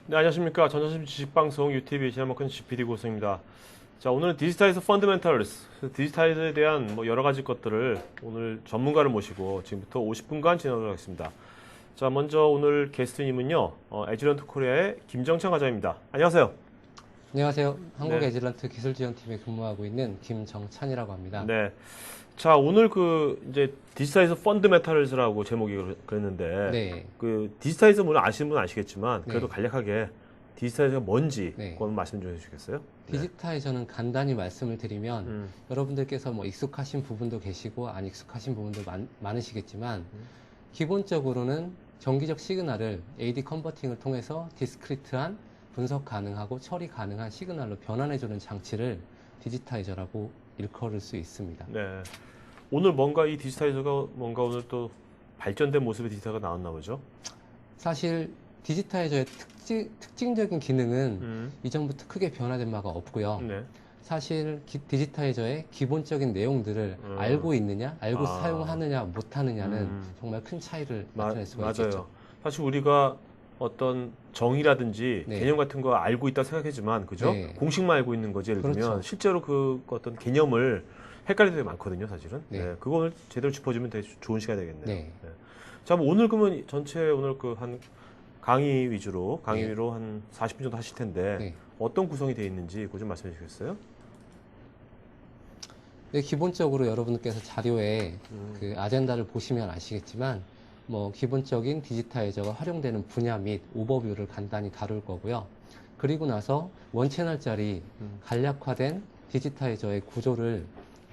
네, 안녕하십니까. 전자심 지식방송 UTV 제목은 GPD 고승입니다. 자, 오늘은 디지타이즈 펀더멘털스, 디지타이즈에 대한 여러 가지 것들을 오늘 전문가를 모시고 지금부터 50분간 진행하도록 하겠습니다. 자, 먼저 오늘 게스트님은요, 에즈런트 코리아의 김정찬 과장입니다. 안녕하세요. 안녕하세요. 한국 네. 에즈런트 기술지원팀에 근무하고 있는 김정찬이라고 합니다. 네. 자, 오늘 이제 디지타이즈 펀더멘털스라고 제목이 그랬는데, 네. 디지타이즈 물론 아시는 분은 아시겠지만, 그래도 네. 간략하게 디지타이즈가 뭔지, 네. 그건 말씀 좀 해주시겠어요? 디지타이저는 간단히 말씀을 드리면 음. 여러분들께서 익숙하신 부분도 계시고 안 익숙하신 부분도 많으시겠지만 기본적으로는 정기적 시그널을 AD 컨버팅을 통해서 디스크리트한 분석 가능하고 처리 가능한 시그널로 변환해주는 장치를 디지타이저라고 일컬을 수 있습니다. 네. 오늘 뭔가 이 디지타이저가 뭔가 오늘 또 발전된 모습의 디지타이저가 나왔나 보죠? 사실 디지타이저의 특징적인 기능은 음. 이전부터 크게 변화된 바가 없고요. 네. 사실 디지타이저의 기본적인 내용들을 알고 있느냐, 알고 아. 사용하느냐, 못하느냐는 정말 큰 차이를 나타낼 수가 맞아요. 있겠죠. 사실 우리가 어떤 정의라든지 네. 개념 같은 거 알고 있다 생각하지만, 그죠? 네. 공식만 알고 있는 거지. 예를 들면 그렇죠. 실제로 그 어떤 개념을 헷갈릴 때가 많거든요, 사실은. 네. 네. 그걸 제대로 짚어주면 되게 좋은 시간이 되겠네요. 네. 네. 자, 오늘 그러면 전체 오늘 한 강의 위주로 네. 한 40분 정도 하실 텐데 네. 어떤 구성이 되어 있는지 그거 좀 말씀해 주시겠어요? 네, 기본적으로 여러분께서 자료에 음. 그 아젠다를 보시면 아시겠지만, 기본적인 디지타이저가 활용되는 분야 및 오버뷰를 간단히 다룰 거고요. 그리고 나서 원 채널짜리 간략화된 디지타이저의 구조를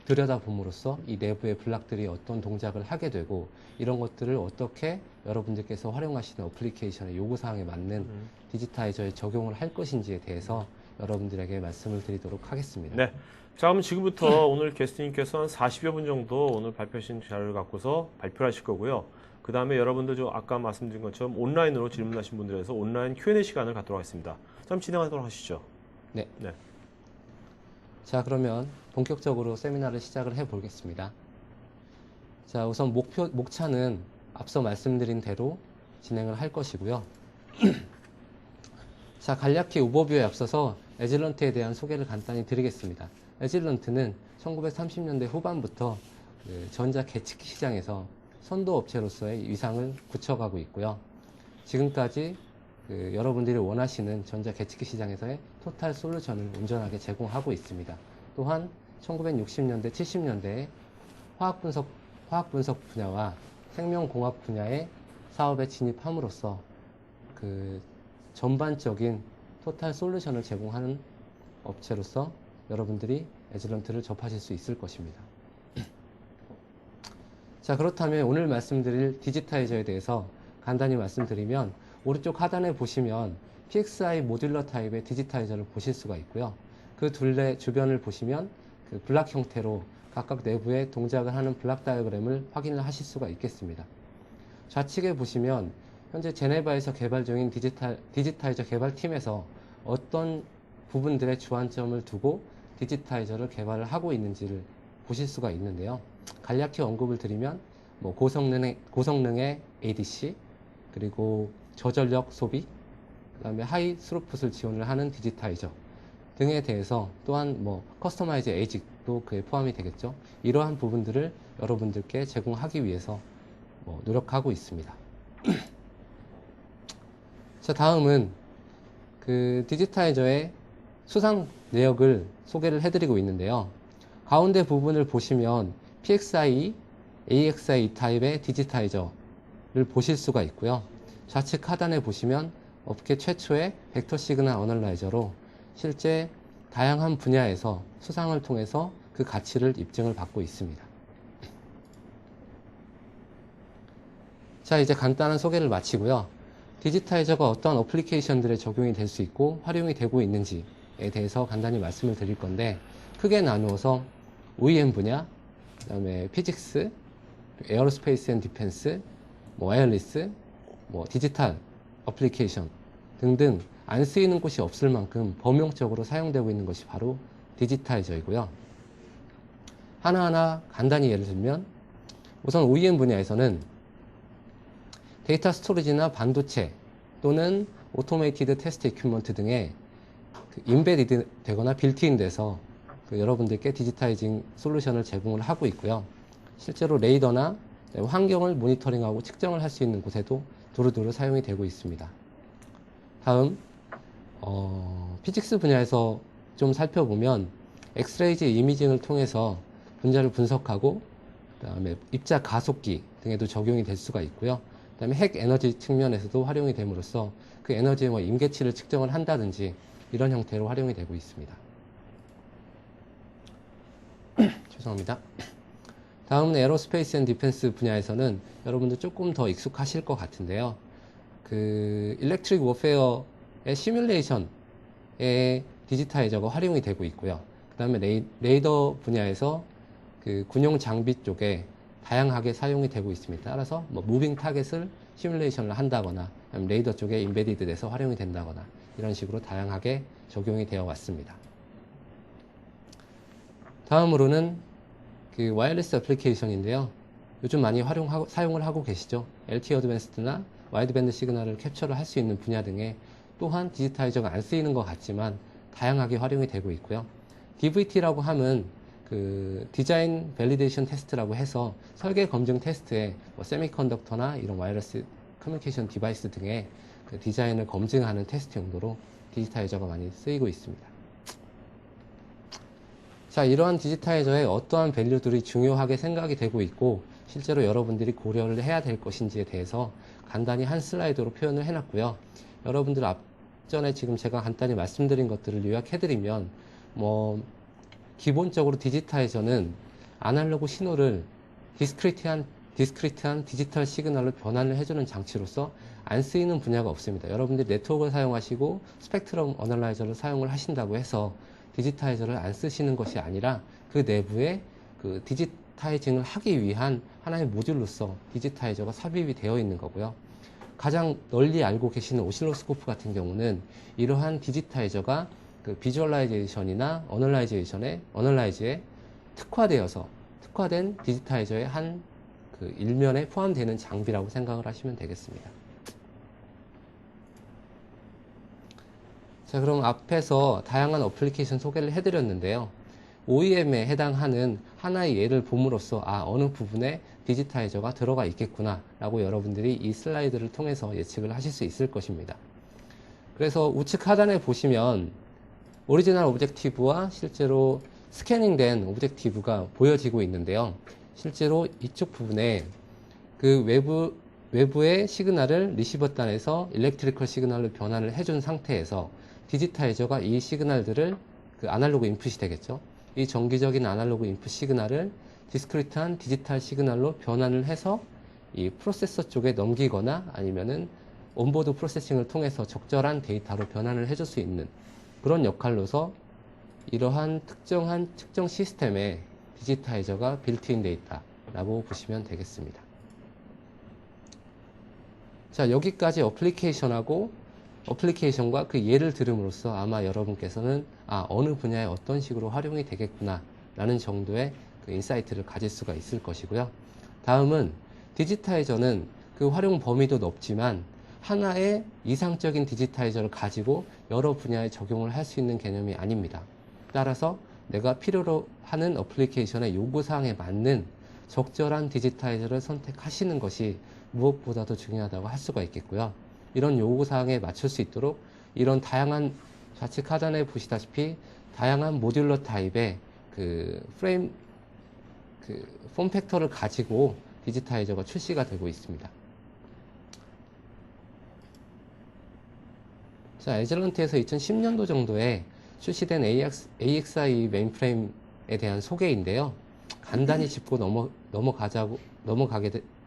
들여다봄으로써 이 내부의 블락들이 어떤 동작을 하게 되고 이런 것들을 어떻게 여러분들께서 활용하시는 어플리케이션의 요구사항에 맞는 디지타이저에 적용을 할 것인지에 대해서 여러분들에게 말씀을 드리도록 하겠습니다. 네. 자, 그럼 지금부터 오늘 게스트님께서 한 40여 분 정도 오늘 발표하신 자료를 갖고서 발표를 하실 거고요. 그 다음에 여러분들 아까 말씀드린 것처럼 온라인으로 질문하신 분들에서 온라인 Q&A 시간을 갖도록 하겠습니다. 좀 진행하도록 하시죠. 네. 네. 자, 그러면 본격적으로 세미나를 시작을 해 보겠습니다. 자, 우선 목차는 앞서 말씀드린 대로 진행을 할 것이고요. 자, 간략히 오버뷰에 앞서서 에즐런트에 대한 소개를 간단히 드리겠습니다. 에즐런트는 1930년대 후반부터 전자 계측기 시장에서 선도 업체로서의 위상을 굳혀가고 있고요. 지금까지 여러분들이 원하시는 전자 계측기 시장에서의 토탈 솔루션을 온전하게 제공하고 있습니다. 또한 1960년대, 70년대에 화학 분석 분야와 생명공학 분야의 사업에 진입함으로써 전반적인 토탈 솔루션을 제공하는 업체로서 여러분들이 에즐런트를 접하실 수 있을 것입니다. 자, 그렇다면 오늘 말씀드릴 디지타이저에 대해서 간단히 말씀드리면 오른쪽 하단에 보시면 PXI 모듈러 타입의 디지타이저를 보실 수가 있고요. 그 둘레 주변을 보시면 그 블락 형태로 각각 내부에 동작을 하는 블락 다이어그램을 확인을 하실 수가 있겠습니다. 좌측에 보시면 현재 제네바에서 개발 중인 디지타이저 개발팀에서 어떤 부분들의 주안점을 두고 디지타이저를 개발을 하고 있는지를 보실 수가 있는데요. 간략히 언급을 드리면 고성능의 ADC, 그리고 저전력 소비, 그 다음에 하이 스루풋을 지원을 하는 디지타이저 등에 대해서 또한 커스터마이즈 에이직도 그에 포함이 되겠죠. 이러한 부분들을 여러분들께 제공하기 위해서 노력하고 있습니다. 자, 다음은 그 디지타이저의 수상 내역을 소개를 해드리고 있는데요. 가운데 부분을 보시면 PXI, AXI 타입의 디지타이저를 보실 수가 있고요. 좌측 하단에 보시면 업계 최초의 벡터 시그널 어널라이저로 실제 다양한 분야에서 수상을 통해서 그 가치를 입증을 받고 있습니다. 자, 이제 간단한 소개를 마치고요. 디지타이저가 어떤 어플리케이션들에 적용이 될 수 있고 활용이 되고 있는지에 대해서 간단히 말씀을 드릴 건데, 크게 나누어서 OEM 분야, 그 다음에 피직스, 에어로스페이스 앤 디펜스, 와이어리스, 디지털 어플리케이션 등등 안 쓰이는 곳이 없을 만큼 범용적으로 사용되고 있는 것이 바로 디지타이저이고요. 하나하나 간단히 예를 들면 우선 OEM 분야에서는 데이터 스토리지나 반도체 또는 오토메이티드 테스트 이큐먼트 등의 인베디드 되거나 빌트인 돼서 여러분들께 디지타이징 솔루션을 제공을 하고 있고요. 실제로 레이더나 환경을 모니터링하고 측정을 할 수 있는 곳에도 두루두루 사용이 되고 있습니다. 다음 피직스 분야에서 좀 살펴보면 엑스레이즈 이미징을 통해서 분자를 분석하고 그다음에 입자 가속기 등에도 적용이 될 수가 있고요. 그다음에 핵 에너지 측면에서도 활용이 됨으로써 그 에너지의 임계치를 측정을 한다든지 이런 형태로 활용이 되고 있습니다. 죄송합니다. 다음은 에어로스페이스 앤 디펜스 분야에서는 여러분들 조금 더 익숙하실 것 같은데요. 일렉트릭 워페어의 시뮬레이션에 디지타이저가 활용이 되고 있고요. 그 다음에 레이더 분야에서 군용 장비 쪽에 다양하게 사용이 되고 있습니다. 따라서 무빙 타겟을 시뮬레이션을 한다거나 레이더 쪽에 인베디드 돼서 활용이 된다거나 이런 식으로 다양하게 적용이 되어 왔습니다. 다음으로는 와이어리스 애플리케이션인데요. 요즘 많이 사용을 하고 계시죠. LTE 어드밴스드나 와이드밴드 시그널을 캡처를 할 수 있는 분야 등에 또한 디지타이저가 안 쓰이는 것 같지만 다양하게 활용이 되고 있고요. DVT라고 하면 디자인 밸리데이션 테스트라고 해서 설계 검증 테스트에 세미컨덕터나 이런 와이어리스 커뮤니케이션 디바이스 등의 디자인을 검증하는 테스트 용도로 디지타이저가 많이 쓰이고 있습니다. 자, 이러한 디지타이저의 어떠한 밸류들이 중요하게 생각이 되고 있고 실제로 여러분들이 고려를 해야 될 것인지에 대해서 간단히 한 슬라이드로 표현을 해놨고요. 여러분들 앞전에 지금 제가 간단히 말씀드린 것들을 요약해드리면 기본적으로 디지타이저는 아날로그 신호를 디스크리트한 디지털 시그널로 변환을 해주는 장치로서 안 쓰이는 분야가 없습니다. 여러분들이 네트워크를 사용하시고 스펙트럼 어널라이저를 사용을 하신다고 해서 디지타이저를 안 쓰시는 것이 아니라 그 내부에 디지타이징을 하기 위한 하나의 모듈로서 디지타이저가 삽입이 되어 있는 거고요. 가장 널리 알고 계시는 오실로스코프 같은 경우는 이러한 디지타이저가 비주얼라이제이션이나 어널라이즈에 특화된 디지타이저의 한 일면에 포함되는 장비라고 생각을 하시면 되겠습니다. 자, 그럼 앞에서 다양한 어플리케이션 소개를 해드렸는데요. OEM에 해당하는 하나의 예를 봄으로써 어느 부분에 디지타이저가 들어가 있겠구나 라고 여러분들이 이 슬라이드를 통해서 예측을 하실 수 있을 것입니다. 그래서 우측 하단에 보시면 오리지널 오브젝티브와 실제로 스캐닝된 오브젝티브가 보여지고 있는데요. 실제로 이쪽 부분에 외부의 시그널을 리시버 단에서 일렉트리컬 시그널로 변환을 해준 상태에서 디지타이저가 이 시그널들을 아날로그 인풋이 되겠죠. 이 정기적인 아날로그 인풋 시그널을 디스크리트한 디지털 시그널로 변환을 해서 이 프로세서 쪽에 넘기거나 아니면은 온보드 프로세싱을 통해서 적절한 데이터로 변환을 해줄 수 있는 그런 역할로서 이러한 특정한 측정 시스템에 디지타이저가 빌트인 돼 있다라고 보시면 되겠습니다. 자, 여기까지 어플리케이션과 그 예를 들음으로써 아마 여러분께서는 어느 분야에 어떤 식으로 활용이 되겠구나 라는 정도의 인사이트를 가질 수가 있을 것이고요. 다음은 디지타이저는 그 활용 범위도 넓지만 하나의 이상적인 디지타이저를 가지고 여러 분야에 적용을 할 수 있는 개념이 아닙니다. 따라서 내가 필요로 하는 어플리케이션의 요구사항에 맞는 적절한 디지타이저를 선택하시는 것이 무엇보다도 중요하다고 할 수가 있겠고요. 이런 요구사항에 맞출 수 있도록 이런 다양한 좌측 하단에 보시다시피 다양한 모듈러 타입의 폼 팩터를 가지고 디지타이저가 출시가 되고 있습니다. 자, 에즐런트에서 2010년도 정도에 출시된 AXI 메인프레임에 대한 소개인데요. 간단히 짚고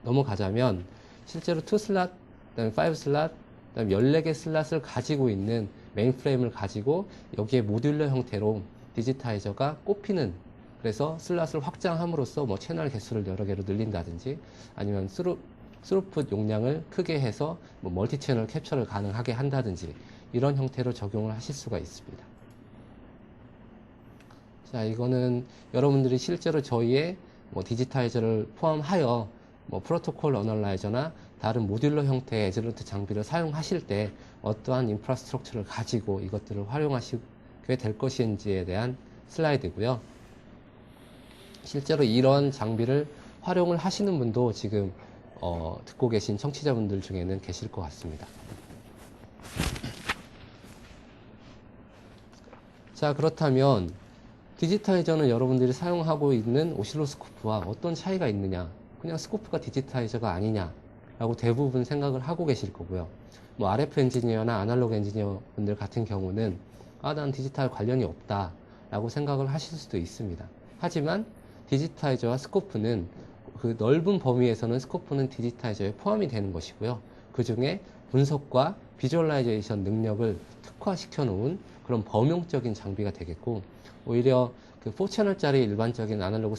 넘어가자면 실제로 2슬롯, 그다음에 5슬롯, 그다음에 14개 슬롯을 가지고 있는 메인프레임을 가지고 여기에 모듈러 형태로 디지타이저가 꼽히는, 그래서 슬롯을 확장함으로써 채널 개수를 여러 개로 늘린다든지 아니면 스루풋 용량을 크게 해서 멀티 채널 캡처를 가능하게 한다든지 이런 형태로 적용을 하실 수가 있습니다. 자, 이거는 여러분들이 실제로 저희의 디지타이저를 포함하여 프로토콜 어널라이저나 다른 모듈러 형태의 에즐런트 장비를 사용하실 때 어떠한 인프라스트럭처를 가지고 이것들을 활용하시게 될 것인지에 대한 슬라이드고요. 실제로 이런 장비를 활용을 하시는 분도 지금 듣고 계신 청취자분들 중에는 계실 것 같습니다. 자, 그렇다면 디지타이저는 여러분들이 사용하고 있는 오실로스코프와 어떤 차이가 있느냐, 그냥 스코프가 디지타이저가 아니냐 라고 대부분 생각을 하고 계실 거고요. 뭐 RF 엔지니어나 아날로그 엔지니어 분들 같은 경우는 난 디지털 관련이 없다 라고 생각을 하실 수도 있습니다. 하지만 디지타이저와 스코프는 그 넓은 범위에서는 스코프는 디지타이저에 포함이 되는 것이고요. 그 중에 분석과 비주얼라이제이션 능력을 특화시켜 놓은 그런 범용적인 장비가 되겠고, 오히려 그 4채널짜리 일반적인 아날로그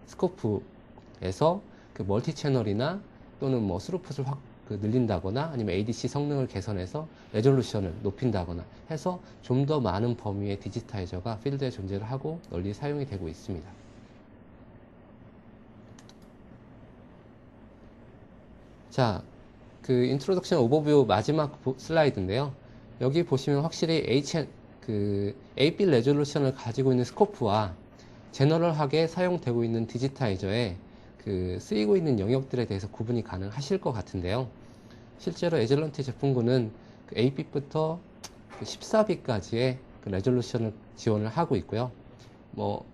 스코프에서 그 멀티 채널이나 또는 뭐 스루풋을 늘린다거나 아니면 ADC 성능을 개선해서 레졸루션을 높인다거나 해서 좀 더 많은 범위의 디지타이저가 필드에 존재를 하고 널리 사용이 되고 있습니다. 자, 그 인트로덕션 오버뷰 마지막 슬라이드인데요. 여기 보시면 확실히 AP 레졸루션을 가지고 있는 스코프와 제너럴하게 사용되고 있는 디지타이저에 그 쓰이고 있는 영역들에 대해서 구분이 가능하실 것 같은데요. 실제로 에즐런트 제품군은 그 AP부터 14비까지의 그 레졸루션을 지원을 하고 있고요. 뭐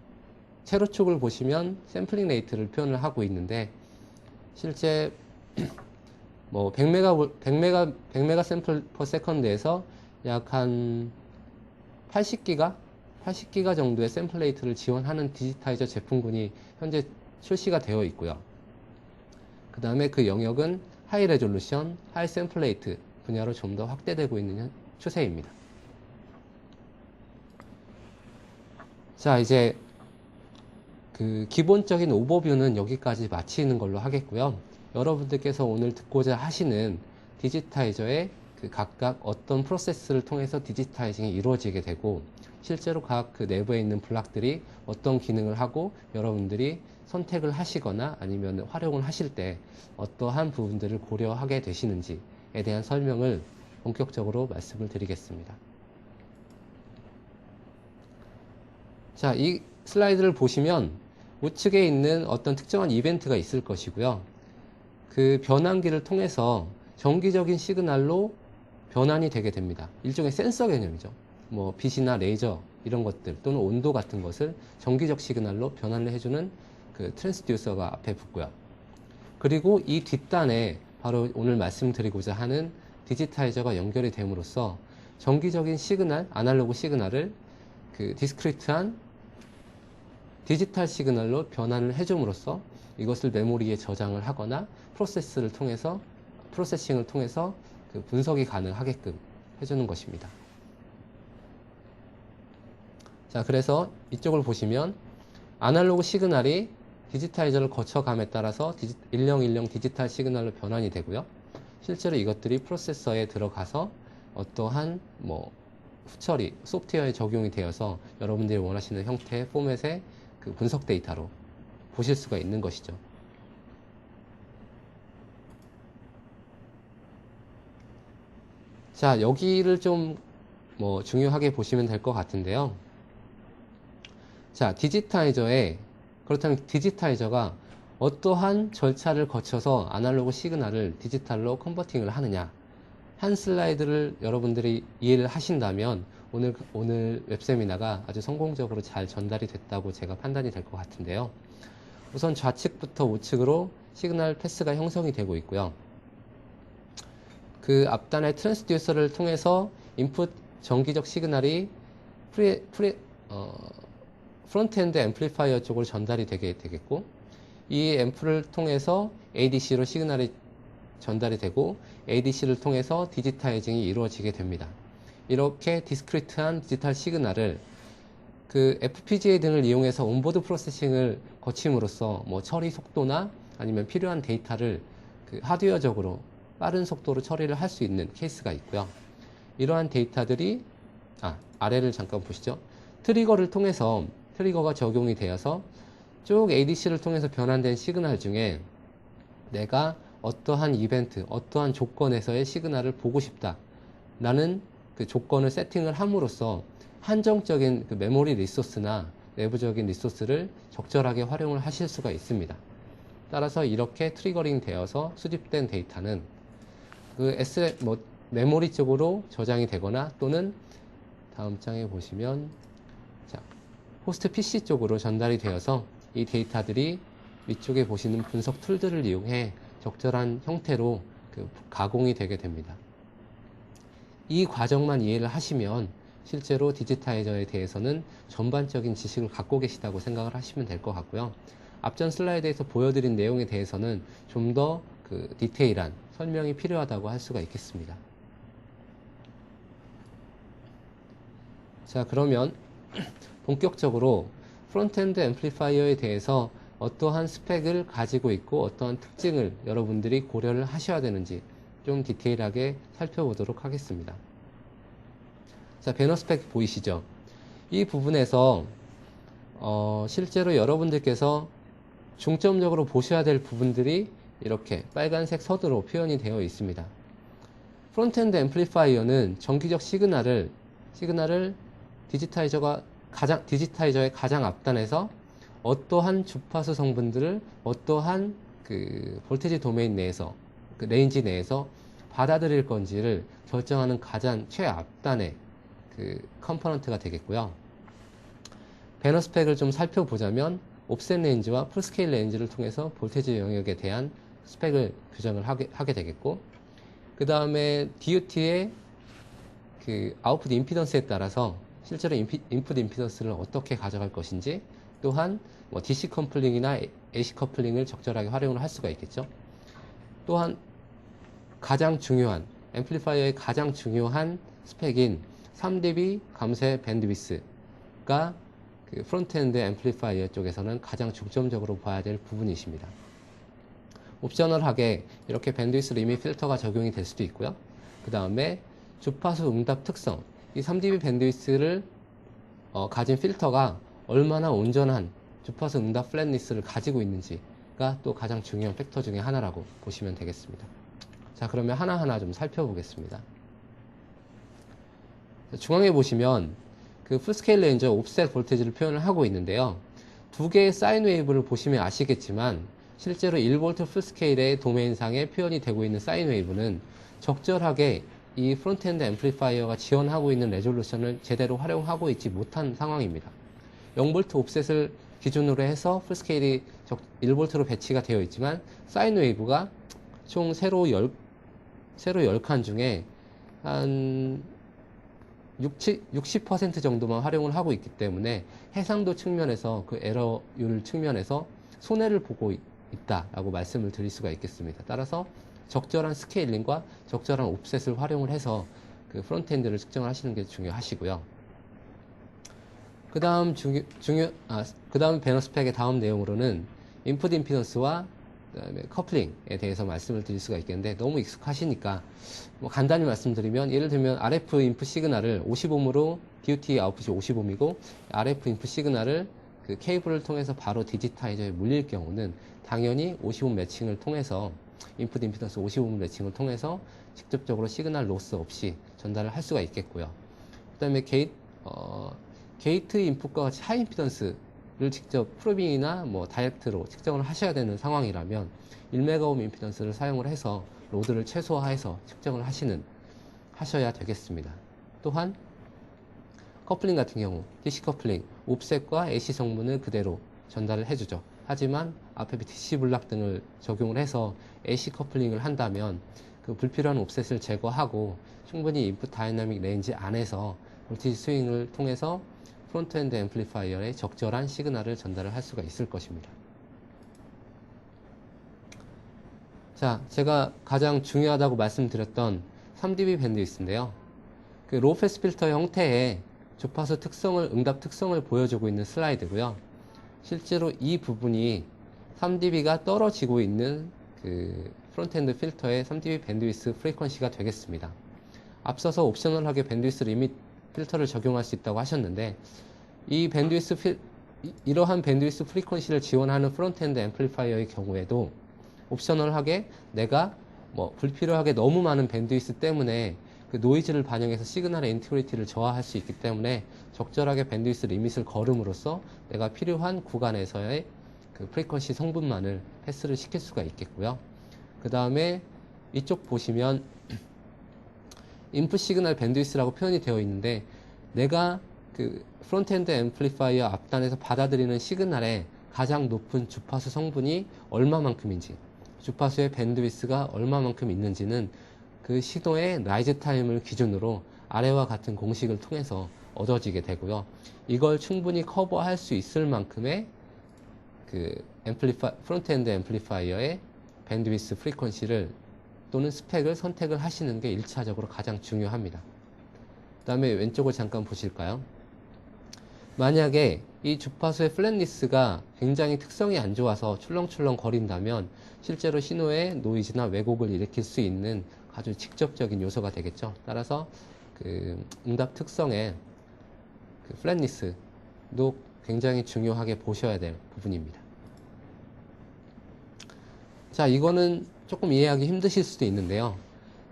세로 쪽을 보시면 샘플링 레이트를 표현을 하고 있는데, 실제 뭐 100메가 샘플 퍼 세컨드에서 약 한 80기가 정도의 샘플 레이트를 지원하는 디지타이저 제품군이 현재 출시가 되어 있고요. 그 다음에 그 영역은 하이 레졸루션, 하이 샘플 레이트 분야로 좀 더 확대되고 있는 추세입니다. 자, 이제 그 기본적인 오버뷰는 여기까지 마치는 걸로 하겠고요. 여러분들께서 오늘 듣고자 하시는 디지타이저의 그 각각 어떤 프로세스를 통해서 디지타이징이 이루어지게 되고, 실제로 각 그 내부에 있는 블락들이 어떤 기능을 하고 여러분들이 선택을 하시거나 아니면 활용을 하실 때 어떠한 부분들을 고려하게 되시는지에 대한 설명을 본격적으로 말씀을 드리겠습니다. 자, 이 슬라이드를 보시면 우측에 있는 어떤 특정한 이벤트가 있을 것이고요. 그 변환기를 통해서 정기적인 시그널로 변환이 되게 됩니다. 일종의 센서 개념이죠. 뭐 빛이나 레이저 이런 것들 또는 온도 같은 것을 정기적 시그널로 변환을 해주는 그 트랜스듀서가 앞에 붙고요. 그리고 이 뒷단에 바로 오늘 말씀드리고자 하는 디지타이저가 연결이 됨으로써 정기적인 시그널, 아날로그 시그널을 그 디스크리트한 디지털 시그널로 변환을 해줌으로써 이것을 메모리에 저장을 하거나 프로세싱을 통해서 그 분석이 가능하게끔 해주는 것입니다. 자, 그래서 이쪽을 보시면 아날로그 시그널이 디지타이저를 거쳐감에 따라서 1010 디지털 시그널로 변환이 되고요. 실제로 이것들이 프로세서에 들어가서 어떠한 뭐 후처리, 소프트웨어에 적용이 되어서 여러분들이 원하시는 형태의 포맷의 그 분석 데이터로 보실 수가 있는 것이죠. 자, 여기를 좀 뭐 중요하게 보시면 될 것 같은데요. 자, 그렇다면 디지타이저가 어떠한 절차를 거쳐서 아날로그 시그널을 디지털로 컨버팅을 하느냐, 한 슬라이드를 여러분들이 이해를 하신다면 오늘 웹세미나가 아주 성공적으로 잘 전달이 됐다고 제가 판단이 될 것 같은데요. 우선 좌측부터 우측으로 시그널 패스가 형성이 되고 있고요. 그 앞단의 트랜스듀서를 통해서 인풋 정기적 시그널이 프론트엔드 앰플리파이어 쪽으로 전달이 되겠고, 이 앰플을 통해서 ADC로 시그널이 전달이 되고 ADC를 통해서 디지타이징이 이루어지게 됩니다. 이렇게 디스크리트한 디지털 시그널을 그 FPGA 등을 이용해서 온보드 프로세싱을 거침으로써 뭐 처리 속도나 아니면 필요한 데이터를 그 하드웨어적으로 빠른 속도로 처리를 할 수 있는 케이스가 있고요. 이러한 데이터들이 아래를 잠깐 보시죠. 트리거가 적용이 되어서 쭉 ADC를 통해서 변환된 시그널 중에 내가 어떠한 이벤트, 어떠한 조건에서의 시그널을 보고 싶다라는 그 조건을 세팅을 함으로써 한정적인 그 메모리 리소스나 내부적인 리소스를 적절하게 활용을 하실 수가 있습니다. 따라서 이렇게 트리거링 되어서 수집된 데이터는 그 메모리 쪽으로 저장이 되거나 또는 다음 장에 보시면 자, 호스트 PC 쪽으로 전달이 되어서 이 데이터들이 위쪽에 보시는 분석 툴들을 이용해 적절한 형태로 그 가공이 되게 됩니다. 이 과정만 이해를 하시면 실제로 디지타이저에 대해서는 전반적인 지식을 갖고 계시다고 생각을 하시면 될 것 같고요. 앞전 슬라이드에서 보여드린 내용에 대해서는 좀 더 그 디테일한 설명이 필요하다고 할 수가 있겠습니다. 자, 그러면 본격적으로 프론트엔드 앰플리파이어에 대해서 어떠한 스펙을 가지고 있고 어떠한 특징을 여러분들이 고려를 하셔야 되는지 좀 디테일하게 살펴보도록 하겠습니다. 자, 배너 스펙 보이시죠? 이 부분에서 실제로 여러분들께서 중점적으로 보셔야 될 부분들이 이렇게 빨간색 서두로 표현이 되어 있습니다. 프론트엔드 앰플리파이어는 정기적 시그널을 디지타이저의 가장 앞단에서 어떠한 주파수 성분들을 어떠한 그 볼테지 도메인 내에서 그 레인지 내에서 받아들일 건지를 결정하는 가장 최앞단의 그 컴포넌트가 되겠고요. 배너 스펙을 좀 살펴보자면 옵셋 레인지와 풀스케일 레인지를 통해서 볼테지 영역에 대한 스펙을 규정을 하게 되겠고, 그 다음에 DUT의 그 아웃풋 임피던스에 따라서 실제로 인풋 임피던스를 어떻게 가져갈 것인지, 또한 뭐 DC 커플링이나 AC 커플링을 적절하게 활용을 할 수가 있겠죠. 또한 가장 중요한 앰플리파이어의 가장 중요한 스펙인 3dB 감쇄 밴드위스가 그 프론트엔드 앰플리파이어 쪽에서는 가장 중점적으로 봐야 될 부분이십니다. 옵셔널하게 이렇게 밴드위스 리밋 필터가 적용이 될 수도 있고요. 그 다음에 주파수 응답 특성, 이 3dB 밴드위스를 가진 필터가 얼마나 온전한 주파수 응답 플랫니스를 가지고 있는지가 또 가장 중요한 팩터 중에 하나라고 보시면 되겠습니다. 자, 그러면 하나하나 좀 살펴보겠습니다. 중앙에 보시면 그 풀스케일 레인저 옵셋 볼테지를 표현을 하고 있는데요. 두 개의 사인 웨이브를 보시면 아시겠지만 실제로 1V 풀스케일의 도메인상에 표현이 되고 있는 사인 웨이브는 적절하게 이 프론트엔드 앰플리파이어가 지원하고 있는 레졸루션을 제대로 활용하고 있지 못한 상황입니다. 0V 옵셋을 기준으로 해서 풀스케일이 1V로 배치가 되어 있지만 사인 웨이브가 총 세로 10칸 중에 한 60% 정도만 활용을 하고 있기 때문에 해상도 측면에서 그 에러율 측면에서 손해를 보고 있다라고 말씀을 드릴 수가 있겠습니다. 따라서 적절한 스케일링과 적절한 옵셋을 활용을 해서 그 프론트엔드를 측정을 하시는 게 중요하시고요. 그 다음 배너 스펙의 다음 내용으로는 인풋 임피던스와 그다음에 커플링에 대해서 말씀을 드릴 수가 있겠는데 너무 익숙하시니까 뭐 간단히 말씀드리면, 예를 들면 RF 인풋 시그널을 50ohm으로 DUT 아웃풋이 50ohm이고 RF 인풋 시그널을 그 케이블을 통해서 바로 디지타이저에 물릴 경우는 당연히 50ohm 매칭을 통해서 인풋 임피던스 50ohm 매칭을 통해서 직접적으로 시그널 로스 없이 전달을 할 수가 있겠고요. 그 다음에 게이트 인풋과 같이 하이 임피던스를 직접 프로빙이나 뭐 다이렉트로 측정을 하셔야 되는 상황이라면 1메가옴 임피던스를 사용을 해서 로드를 최소화해서 측정을 하셔야 되겠습니다. 또한 커플링 같은 경우 DC 커플링, 옵셋과 AC 성분을 그대로 전달을 해주죠. 하지만 앞에 DC 블락 등을 적용을 해서 AC 커플링을 한다면 그 불필요한 옵셋을 제거하고 충분히 인풋 다이나믹 레인지 안에서 볼티지 스윙을 통해서 프론트엔드 앰플리파이어의 적절한 시그널을 전달을 할 수가 있을 것입니다. 자, 제가 가장 중요하다고 말씀드렸던 3dB 밴드위스인데요. 그 로우 패스 필터 형태의 주파수 특성을, 응답 특성을 보여주고 있는 슬라이드고요. 실제로 이 부분이 3dB가 떨어지고 있는 그 프론트엔드 필터의 3dB 밴드위스 프리퀀시가 되겠습니다. 앞서서 옵셔널하게 밴드위스 리밋 필터를 적용할 수 있다고 하셨는데, 이러한 밴드위스 프리퀀시를 지원하는 프론트엔드 앰플리파이어의 경우에도 옵셔널하게 내가 뭐 불필요하게 너무 많은 밴드위스 때문에 그 노이즈를 반영해서 시그널의 인티그리티를 저하할 수 있기 때문에 적절하게 밴드위스 리밋을 걸음으로써 내가 필요한 구간에서의 그 프리퀀시 성분만을 패스를 시킬 수가 있겠고요. 그 다음에 이쪽 보시면 인풋 시그널 밴드위스라고 표현이 되어 있는데 내가 그 프론트엔드 앰플리파이어 앞단에서 받아들이는 시그널의 가장 높은 주파수 성분이 얼마만큼인지, 주파수의 밴드위스가 얼마만큼 있는지는 그 시도의 라이즈 타임을 기준으로 아래와 같은 공식을 통해서 얻어지게 되고요. 이걸 충분히 커버할 수 있을 만큼의 그 프론트엔드 앰플리파이어의 밴드위스 프리퀀시를 또는 스펙을 선택을 하시는 게 1차적으로 가장 중요합니다. 그 다음에 왼쪽을 잠깐 보실까요? 만약에 이 주파수의 플랫니스가 굉장히 특성이 안 좋아서 출렁출렁 거린다면 실제로 신호에 노이즈나 왜곡을 일으킬 수 있는 아주 직접적인 요소가 되겠죠. 따라서 그 응답 특성의 그 플랫니스도 굉장히 중요하게 보셔야 될 부분입니다. 자, 이거는 조금 이해하기 힘드실 수도 있는데요.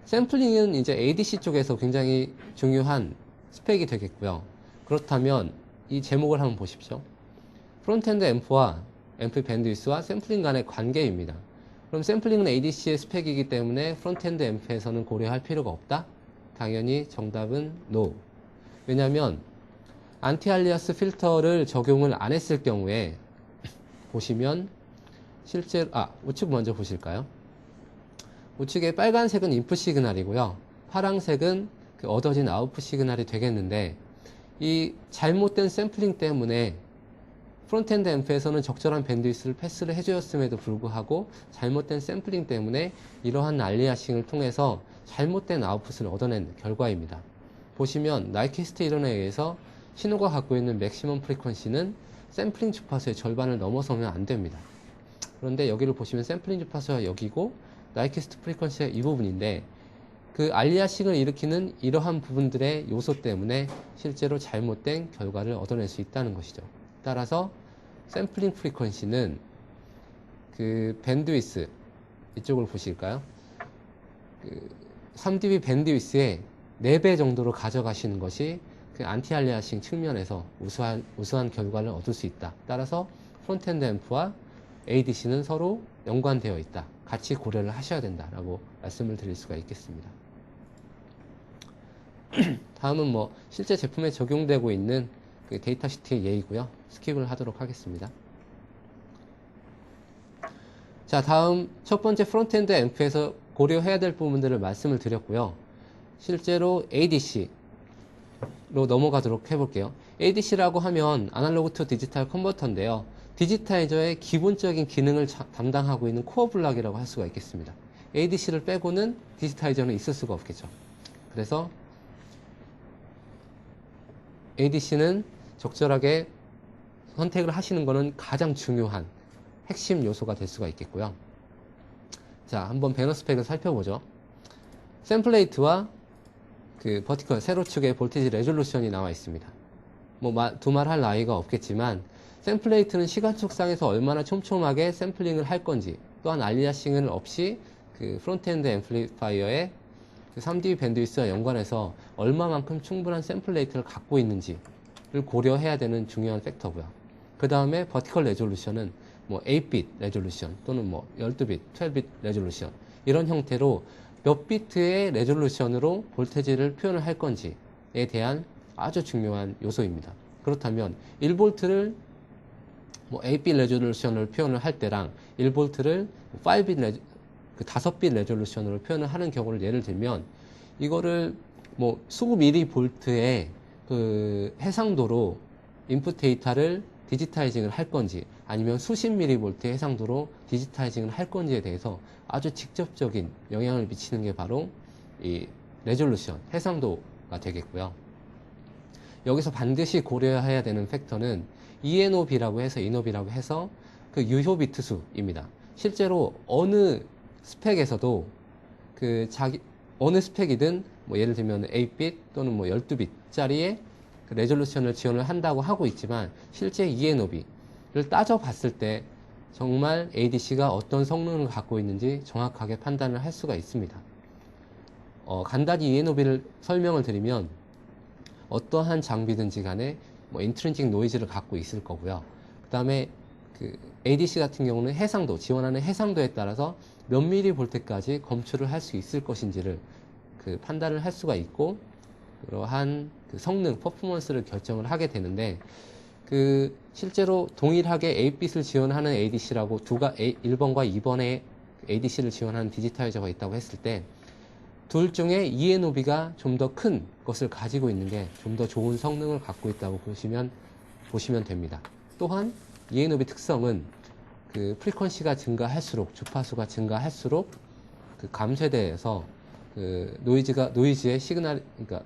샘플링은 이제 ADC 쪽에서 굉장히 중요한 스펙이 되겠고요. 그렇다면 이 제목을 한번 보십시오. 프론트엔드 앰프와 앰프 밴드위스와 샘플링 간의 관계입니다. 그럼 샘플링은 ADC의 스펙이기 때문에 프론트엔드 앰프에서는 고려할 필요가 없다? 당연히 정답은 NO. 왜냐하면 안티알리아스 필터를 적용을 안 했을 경우에 보시면 실제로 우측 먼저 보실까요? 우측에 빨간색은 인풋 시그널이고요. 파란색은 그 얻어진 아웃풋 시그널이 되겠는데 이 잘못된 샘플링 때문에 프론트엔드 앰프에서는 적절한 밴드위스를 패스를 해주었음에도 불구하고 잘못된 샘플링 때문에 이러한 알리아싱을 통해서 잘못된 아웃풋을 얻어낸 결과입니다. 보시면 나이키스트 이론에 의해서 신호가 갖고 있는 맥시멈 프리퀀시는 샘플링 주파수의 절반을 넘어서면 안 됩니다. 그런데 여기를 보시면 샘플링 주파수가 여기고 나이키스트 프리퀀시가 이 부분인데 그 알리아싱을 일으키는 이러한 부분들의 요소 때문에 실제로 잘못된 결과를 얻어낼 수 있다는 것이죠. 따라서 샘플링 프리퀀시는 그 밴드위스 이쪽을 보실까요? 그 3dB 밴드위스의 4배 정도로 가져가시는 것이 그 안티알리아싱 측면에서 우수한 결과를 얻을 수 있다. 따라서 프론트엔드 앰프와 ADC는 서로 연관되어 있다. 같이 고려를 하셔야 된다라고 말씀을 드릴 수가 있겠습니다. 다음은 뭐 실제 제품에 적용되고 있는 그 데이터 시트의 예이고요. 스킵을 하도록 하겠습니다. 자, 다음 첫 번째 프론트엔드 앰프에서 고려해야 될 부분들을 말씀을 드렸고요. 실제로 ADC로 넘어가도록 해볼게요. ADC라고 하면 아날로그 투 디지털 컨버터인데요. 디지타이저의 기본적인 기능을 담당하고 있는 코어 블락이라고 할 수가 있겠습니다. ADC를 빼고는 디지타이저는 있을 수가 없겠죠. 그래서 ADC는 적절하게 선택을 하시는 것은 가장 중요한 핵심 요소가 될 수가 있겠고요. 자, 한번 배너 스펙을 살펴보죠. 샘플레이트와 그 버티컬 세로축의 볼티지 레졸루션이 나와 있습니다. 뭐 두말 할 나위가 없겠지만 샘플레이트는 시간축상에서 얼마나 촘촘하게 샘플링을 할 건지, 또한 알리아싱을 없이 그 프론트엔드 앰플리파이어의 그 3D 밴드위스와 연관해서 얼마만큼 충분한 샘플레이트를 갖고 있는지를 고려해야 되는 중요한 팩터고요. 그 다음에 버티컬 레졸루션은 뭐 8빗 레졸루션 또는 뭐 12빗, 12빗 레졸루션 이런 형태로 몇 비트의 레졸루션으로 볼테지를 표현을 할 건지에 대한 아주 중요한 요소입니다. 그렇다면 1볼트를 뭐 8빗 레졸루션을 표현을 할 때랑 1볼트를 5빗 그 5빗 레졸루션으로 표현을 하는 경우를 예를 들면 이거를 뭐 수십 미리볼트의 그 해상도로 인풋 데이터를 디지타이징을 할 건지 아니면 수십 미리볼트의 해상도로 디지타이징을 할 건지에 대해서 아주 직접적인 영향을 미치는 게 바로 이 레졸루션, 해상도가 되겠고요. 여기서 반드시 고려해야 되는 팩터는 ENOB라고 해서 그 유효 비트 수입니다. 실제로 어느 스펙에서도 어느 스펙이든 뭐 예를 들면 8빗 또는 뭐 12빗짜리의 레졸루션을 지원을 한다고 하고 있지만 실제 ENOB를 따져봤을 때 정말 ADC가 어떤 성능을 갖고 있는지 정확하게 판단을 할 수가 있습니다. 간단히 ENOB를 설명을 드리면 어떠한 장비든지 간에 뭐 인트린직 노이즈를 갖고 있을 거고요. 그 다음에 그 ADC 같은 경우는 해상도, 지원하는 해상도에 따라서 몇 미리 볼트까지 검출을 할 수 있을 것인지를 그 판단을 할 수가 있고, 그러한 그 성능, 퍼포먼스를 결정을 하게 되는데, 그 실제로 동일하게 8빛을 지원하는 ADC라고 1번과 2번의 ADC를 지원하는 디지타이저가 있다고 했을 때, 둘 중에 ENOB가 좀 더 큰 것을 가지고 있는 게 좀 더 좋은 성능을 갖고 있다고 보시면 됩니다. 또한 ENOB 특성은 그 프리퀀시가 증가할수록, 주파수가 증가할수록 그 감쇄대에서 그 노이즈의 시그널, 그러니까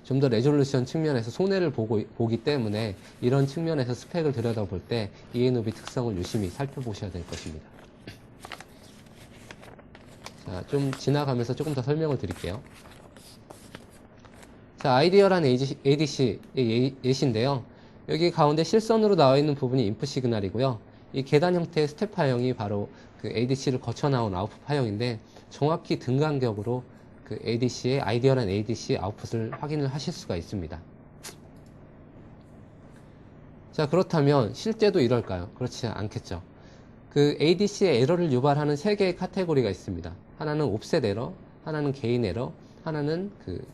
좀 더 레졸루션 측면에서 손해를 보기 때문에 이런 측면에서 스펙을 들여다볼 때 ENOB 특성을 유심히 살펴보셔야 될 것입니다. 자, 좀 지나가면서 조금 더 설명을 드릴게요. 자, 아이디어란 ADC 예시인데요. 여기 가운데 실선으로 나와 있는 부분이 인풋 시그널이고요. 이 계단 형태의 스텝 파형이 바로 그 ADC를 거쳐 나온 아웃풋 파형인데, 정확히 등간격으로 그 ADC의 아이디어란 ADC 아웃풋을 확인을 하실 수가 있습니다. 자, 그렇다면 실제도 이럴까요? 그렇지 않겠죠. 그 ADC의 에러를 유발하는 세 개의 카테고리가 있습니다. 하나는 옵셋 에러, 하나는 게인 에러, 하나는 그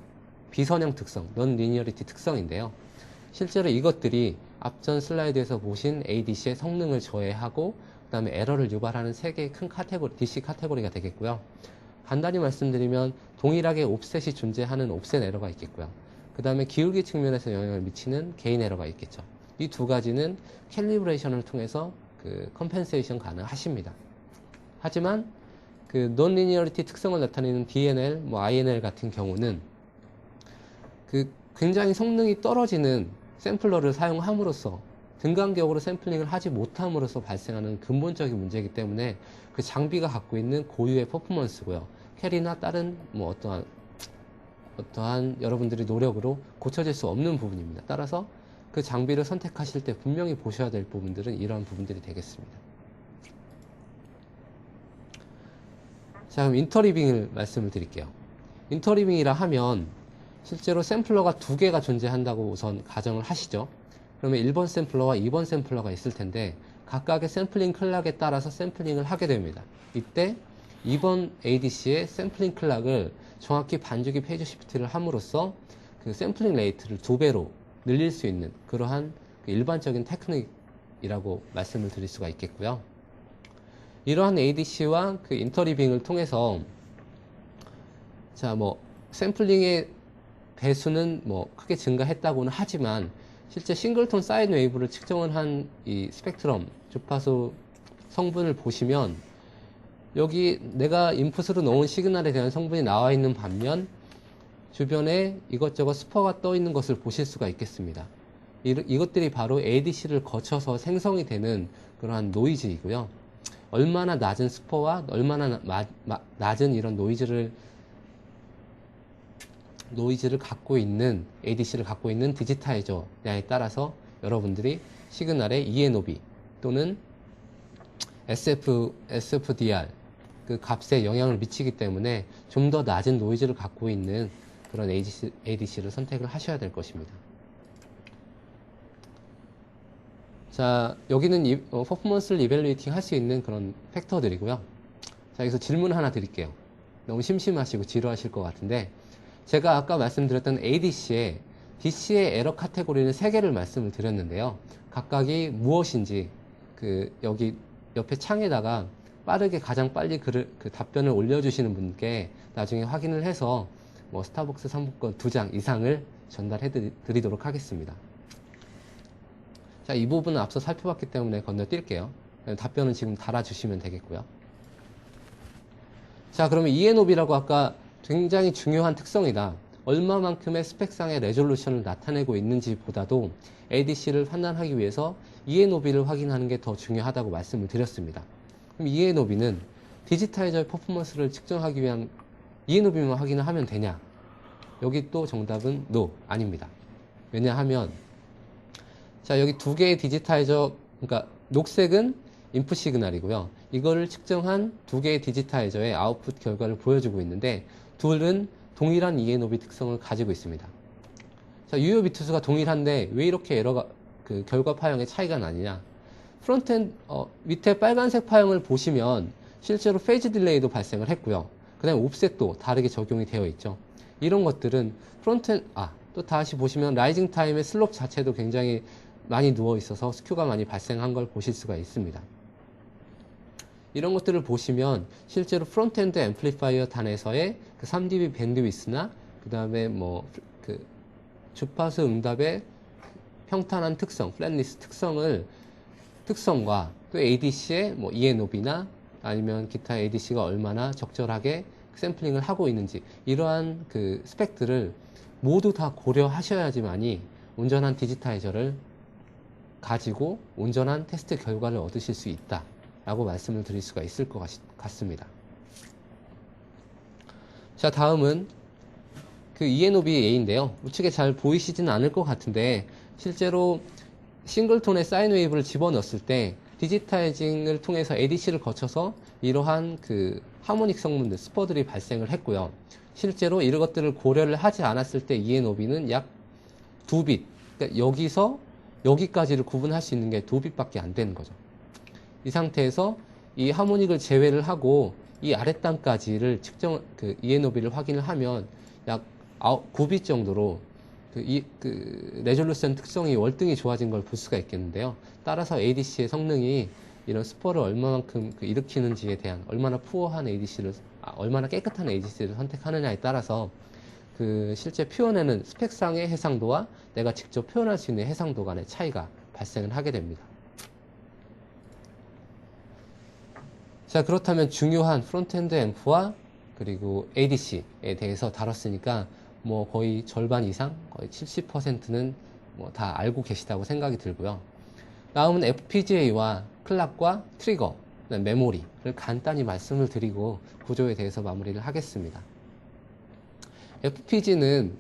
비선형 특성, 넌 리니어리티 특성인데요. 실제로 이것들이 앞전 슬라이드에서 보신 ADC의 성능을 저해하고 그 다음에 에러를 유발하는 세 개의 큰 카테고리, DC 카테고리가 되겠고요. 간단히 말씀드리면 동일하게 옵셋이 존재하는 옵셋 에러가 있겠고요. 그 다음에 기울기 측면에서 영향을 미치는 게인 에러가 있겠죠. 이 두 가지는 캘리브레이션을 통해서 그 컴펜세이션 가능하십니다. 하지만 그 논리니어리티 특성을 나타내는 DNL, 뭐 INL 같은 경우는 그 굉장히 성능이 떨어지는 샘플러를 사용함으로써 등간격으로 샘플링을 하지 못함으로써 발생하는 근본적인 문제이기 때문에 그 장비가 갖고 있는 고유의 퍼포먼스고요. 캐리나 다른 뭐 어떠한 여러분들의 노력으로 고쳐질 수 없는 부분입니다. 따라서 그 장비를 선택하실 때 분명히 보셔야 될 부분들은 이러한 부분들이 되겠습니다. 자, 그럼 인터리빙을 말씀을 드릴게요. 인터리빙이라 하면 실제로 샘플러가 두 개가 존재한다고 우선 가정을 하시죠. 그러면 1번 샘플러와 2번 샘플러가 있을 텐데 각각의 샘플링 클락에 따라서 샘플링을 하게 됩니다. 이때 2번 ADC의 샘플링 클락을 정확히 반주기 페이지 시프트를 함으로써 그 샘플링 레이트를 2배로 늘릴 수 있는 그러한 그 일반적인 테크닉이라고 말씀을 드릴 수가 있겠고요. 이러한 ADC와 그 인터리빙을 통해서 자, 뭐 샘플링의 배수는 뭐 크게 증가했다고는 하지만 실제 싱글톤 사인 웨이브를 측정을 한 이 스펙트럼 주파수 성분을 보시면 여기 내가 인풋으로 넣은 시그널에 대한 성분이 나와 있는 반면 주변에 이것저것 스퍼가 떠 있는 것을 보실 수가 있겠습니다. 이것들이 바로 ADC를 거쳐서 생성이 되는 그러한 노이즈이고요. 얼마나 낮은 스퍼와 얼마나 낮은 이런 노이즈를 갖고 있는 ADC를 갖고 있는 디지타이저냐에 따라서 여러분들이 시그널의 ENOB 또는 SFDR 그 값에 영향을 미치기 때문에 좀 더 낮은 노이즈를 갖고 있는 그런 ADC를 선택을 하셔야 될 것입니다. 자, 여기는 퍼포먼스를 이밸루에이팅 할 수 있는 그런 팩터들이고요. 자, 여기서 질문 하나 드릴게요. 너무 심심하시고 지루하실 것 같은데 제가 아까 말씀드렸던 ADC의 DC의 에러 카테고리는 3개를 말씀을 드렸는데요. 각각이 무엇인지 그 여기 옆에 창에다가 빠르게 가장 빨리 그 답변을 올려주시는 분께 나중에 확인을 해서 뭐 스타벅스 상품권 2장 이상을 전달해 드리도록 하겠습니다. 자, 이 부분은 앞서 살펴봤기 때문에 건너뛸게요. 답변은 지금 달아주시면 되겠고요. 자, 그러면 ENOB라고 아까 굉장히 중요한 특성이다. 얼마만큼의 스펙상의 레졸루션을 나타내고 있는지 보다도 ADC를 판단하기 위해서 ENOB를 확인하는 게 더 중요하다고 말씀을 드렸습니다. 그럼 ENOB는 디지타이저의 퍼포먼스를 측정하기 위한 ENOB만 확인을 하면 되냐? 여기 또 정답은 NO, 아닙니다. 왜냐하면 자, 여기 두 개의 디지타이저, 그러니까 녹색은 인풋 시그널이고요. 이거를 측정한 두 개의 디지타이저의 아웃풋 결과를 보여주고 있는데 둘은 동일한 ENOB 특성을 가지고 있습니다. 자, 유효 비트수가 동일한데 왜 이렇게 에러가 그 결과 파형의 차이가 나느냐? 프론트엔드 밑에 빨간색 파형을 보시면 실제로 페이지 딜레이도 발생을 했고요. 그다음에 옵셋도 다르게 적용이 되어 있죠. 이런 것들은 또 다시 보시면 라이징 타임의 슬롭 자체도 굉장히 많이 누워 있어서 스큐가 많이 발생한 걸 보실 수가 있습니다. 이런 것들을 보시면 실제로 프론트엔드 앰플리파이어 단에서의 그 3dB 밴드위스나 그 다음에 그 주파수 응답의 평탄한 특성, 플랫리스 특성과 또 ADC의 ENOB나 아니면 기타 ADC가 얼마나 적절하게 샘플링을 하고 있는지 이러한 그 스펙들을 모두 다 고려하셔야지만이 온전한 디지타이저를 가지고 온전한 테스트 결과를 얻으실 수 있다 라고 말씀을 드릴 수가 있을 것 같습니다. 자, 다음은 그 ENOB A인데요. 우측에 잘 보이시지는 않을 것 같은데 실제로 싱글톤의 사인 웨이브를 집어넣었을 때 디지타이징을 통해서 ADC를 거쳐서 이러한 그 하모닉 성분들, 스퍼들이 발생을 했고요. 실제로 이런 것들을 고려를 하지 않았을 때 ENOB는 약 2빛, 그러니까 여기서 여기까지를 구분할 수 있는 게 2빛밖에 안 되는 거죠. 이 상태에서 이 하모닉을 제외를 하고 이 아랫단까지를 그 ENOB를 확인을 하면 약 9빛 정도로 그 레졸루션 특성이 월등히 좋아진 걸 볼 수가 있겠는데요. 따라서 ADC의 성능이 이런 스퍼를 얼마만큼 일으키는지에 대한 얼마나 푸어한 ADC를 얼마나 깨끗한 ADC를 선택하느냐에 따라서 그 실제 표현에는 스펙상의 해상도와 내가 직접 표현할 수 있는 해상도 간의 차이가 발생을 하게 됩니다. 자, 그렇다면 중요한 프론트엔드 앰프와 그리고 ADC에 대해서 다뤘으니까 거의 절반 이상, 거의 70%는 다 알고 계시다고 생각이 들고요. 다음은 FPGA와 클락과 트리거, 메모리를 간단히 말씀을 드리고 구조에 대해서 마무리를 하겠습니다. FPGA는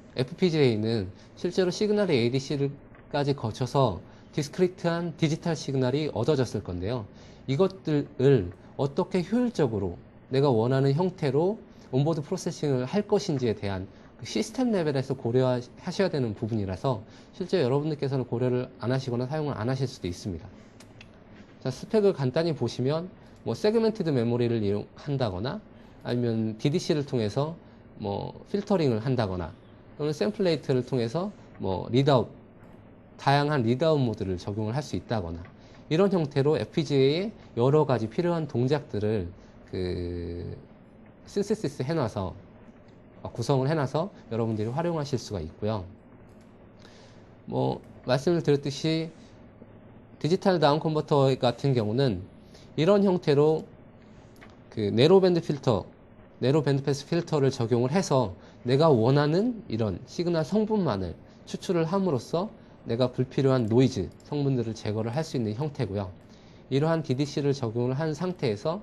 실제로 시그널의 ADC까지 거쳐서 디스크리트한 디지털 시그널이 얻어졌을 건데요. 이것들을 어떻게 효율적으로 내가 원하는 형태로 온보드 프로세싱을 할 것인지에 대한 시스템 레벨에서 고려하셔야 되는 부분이라서 실제 여러분들께서는 고려를 안 하시거나 사용을 안 하실 수도 있습니다. 자, 스펙을 간단히 보시면 세그멘티드 메모리를 이용한다거나 아니면 DDC를 통해서 필터링을 한다거나 또는 샘플레이트를 통해서 다양한 리드아웃 모드를 적용을 할 수 있다거나 이런 형태로 FPGA에 여러 가지 필요한 동작들을 신세시스 해놔서 구성을 해놔서 여러분들이 활용하실 수가 있고요. 말씀을 드렸듯이 디지털 다운 컨버터 같은 경우는 이런 형태로 네로밴드 패스 필터를 적용을 해서 내가 원하는 이런 시그널 성분만을 추출을 함으로써 내가 불필요한 노이즈 성분들을 제거를 할 수 있는 형태고요. 이러한 DDC를 적용을 한 상태에서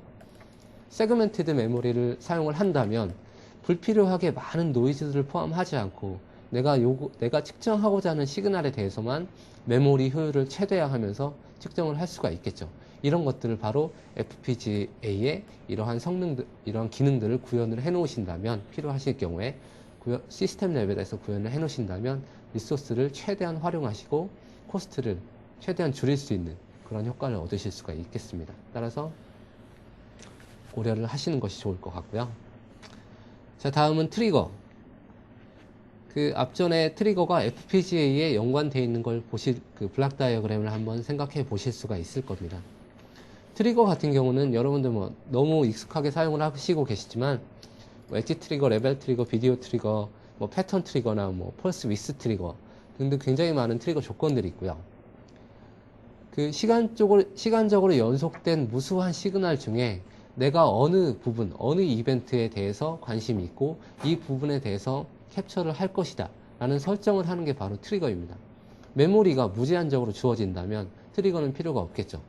세그멘티드 메모리를 사용을 한다면 불필요하게 많은 노이즈들을 포함하지 않고 내가 측정하고자 하는 시그널에 대해서만 메모리 효율을 최대화하면서 측정을 할 수가 있겠죠. 이런 것들을 바로 FPGA에 이러한 이러한 기능들을 구현을 해 놓으신다면, 필요하실 경우에 시스템 레벨에서 구현을 해 놓으신다면 리소스를 최대한 활용하시고 코스트를 최대한 줄일 수 있는 그런 효과를 얻으실 수가 있겠습니다. 따라서 고려를 하시는 것이 좋을 것 같고요. 자, 다음은 트리거. 앞전에 트리거가 FPGA에 연관되어 있는 걸 블락 다이어그램을 한번 생각해 보실 수가 있을 겁니다. 트리거 같은 경우는 여러분들 너무 익숙하게 사용을 하시고 계시지만 엣지 트리거, 레벨 트리거, 비디오 트리거, 패턴 트리거나 펄스 위스 트리거 등등 굉장히 많은 트리거 조건들이 있고요. 시간적으로 연속된 무수한 시그널 중에 내가 어느 부분, 어느 이벤트에 대해서 관심이 있고 이 부분에 대해서 캡처를 할 것이다 라는 설정을 하는 게 바로 트리거입니다. 메모리가 무제한적으로 주어진다면 트리거는 필요가 없겠죠.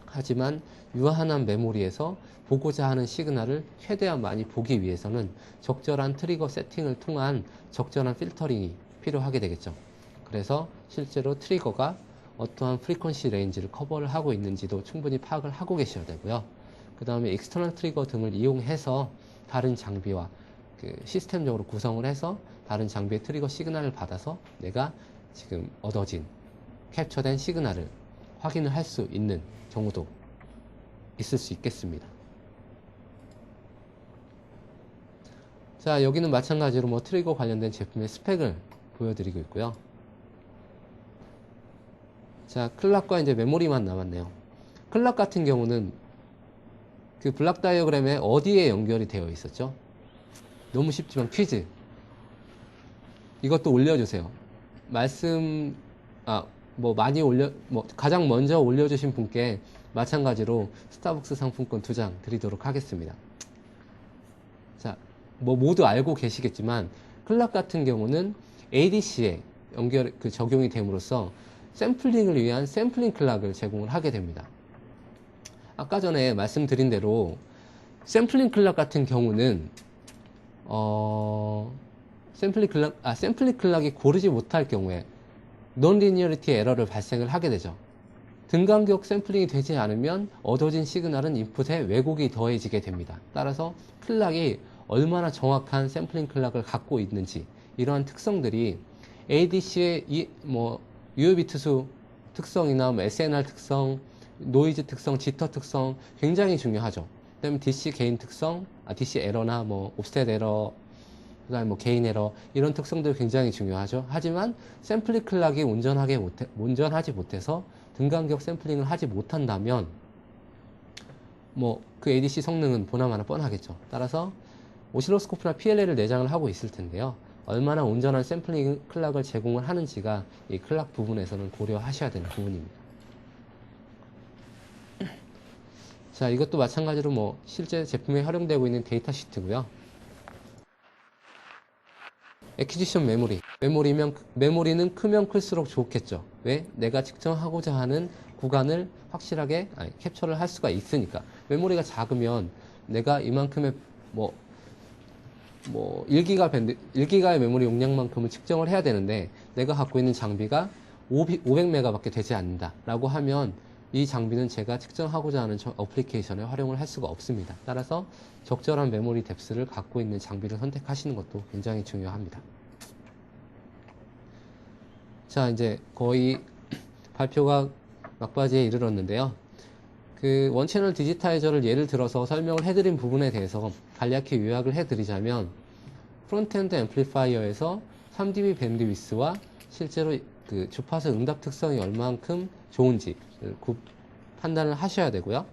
하지만 유한한 메모리에서 보고자 하는 시그널을 최대한 많이 보기 위해서는 적절한 트리거 세팅을 통한 적절한 필터링이 필요하게 되겠죠. 그래서 실제로 트리거가 어떠한 프리퀀시 레인지를 커버를 하고 있는지도 충분히 파악을 하고 계셔야 되고요. 그 다음에 익스터널 트리거 등을 이용해서 다른 장비와 그 시스템적으로 구성을 해서 다른 장비의 트리거 시그널을 받아서 내가 지금 얻어진 캡처된 시그널을 확인을 할 수 있는 경우도 있을 수 있겠습니다. 자, 여기는 마찬가지로 뭐 트리거 관련된 제품의 스펙을 보여드리고 있고요. 자, 클락과 이제 메모리만 남았네요. 클락 같은 경우는 그 블락 다이어그램에 어디에 연결이 되어 있었죠? 너무 쉽지만 퀴즈. 이것도 올려주세요. 가장 먼저 올려주신 분께 마찬가지로 스타벅스 상품권 2장 드리도록 하겠습니다. 자, 모두 알고 계시겠지만, 클락 같은 경우는 ADC에 적용이 됨으로써 샘플링을 위한 샘플링 클락을 제공을 하게 됩니다. 아까 전에 말씀드린 대로 샘플링 클락 같은 경우는 샘플링 클락이 고르지 못할 경우에 논리니어리티 에러를 발생을 하게 되죠. 등간격 샘플링이 되지 않으면 얻어진 시그널은 인풋에 왜곡이 더해지게 됩니다. 따라서 클락이 얼마나 정확한 샘플링 클락을 갖고 있는지, 이러한 특성들이 ADC의 유효비트수 특성이나 SNR 특성, 노이즈 특성, 지터 특성 굉장히 중요하죠. 그다음에 DC 게인 특성, DC 에러나 옵셋 에러, 그다음에 게인 에러, 이런 특성들 굉장히 중요하죠. 하지만 샘플링 클락이 온전하지 못해서 등간격 샘플링을 하지 못한다면 그 ADC 성능은 보나마나 뻔하겠죠. 따라서 오실로스코프나 PLL을 내장을 하고 있을 텐데요. 얼마나 온전한 샘플링 클락을 제공을 하는지가 이 클락 부분에서는 고려하셔야 되는 부분입니다. 자, 이것도 마찬가지로 실제 제품에 활용되고 있는 데이터 시트고요. 애퀴지션 메모리는 크면 클수록 좋겠죠. 왜? 내가 측정하고자 하는 구간을 확실하게 캡처를 할 수가 있으니까. 메모리가 작으면 내가 이만큼의 1기가의 메모리 용량만큼을 측정을 해야 되는데 내가 갖고 있는 장비가 500메가 밖에 되지 않는다 라고 하면 이 장비는 제가 측정하고자 하는 어플리케이션에 활용을 할 수가 없습니다. 따라서 적절한 메모리 뎁스를 갖고 있는 장비를 선택하시는 것도 굉장히 중요합니다. 자, 이제 거의 발표가 막바지에 이르렀는데요. 그 원채널 디지타이저를 예를 들어서 설명을 해드린 부분에 대해서 간략히 요약을 해드리자면, 프론트엔드 앰플리파이어에서 3dB 밴드위스와 실제로 그 주파수 응답 특성이 얼만큼 좋은지 판단을 하셔야 되고요.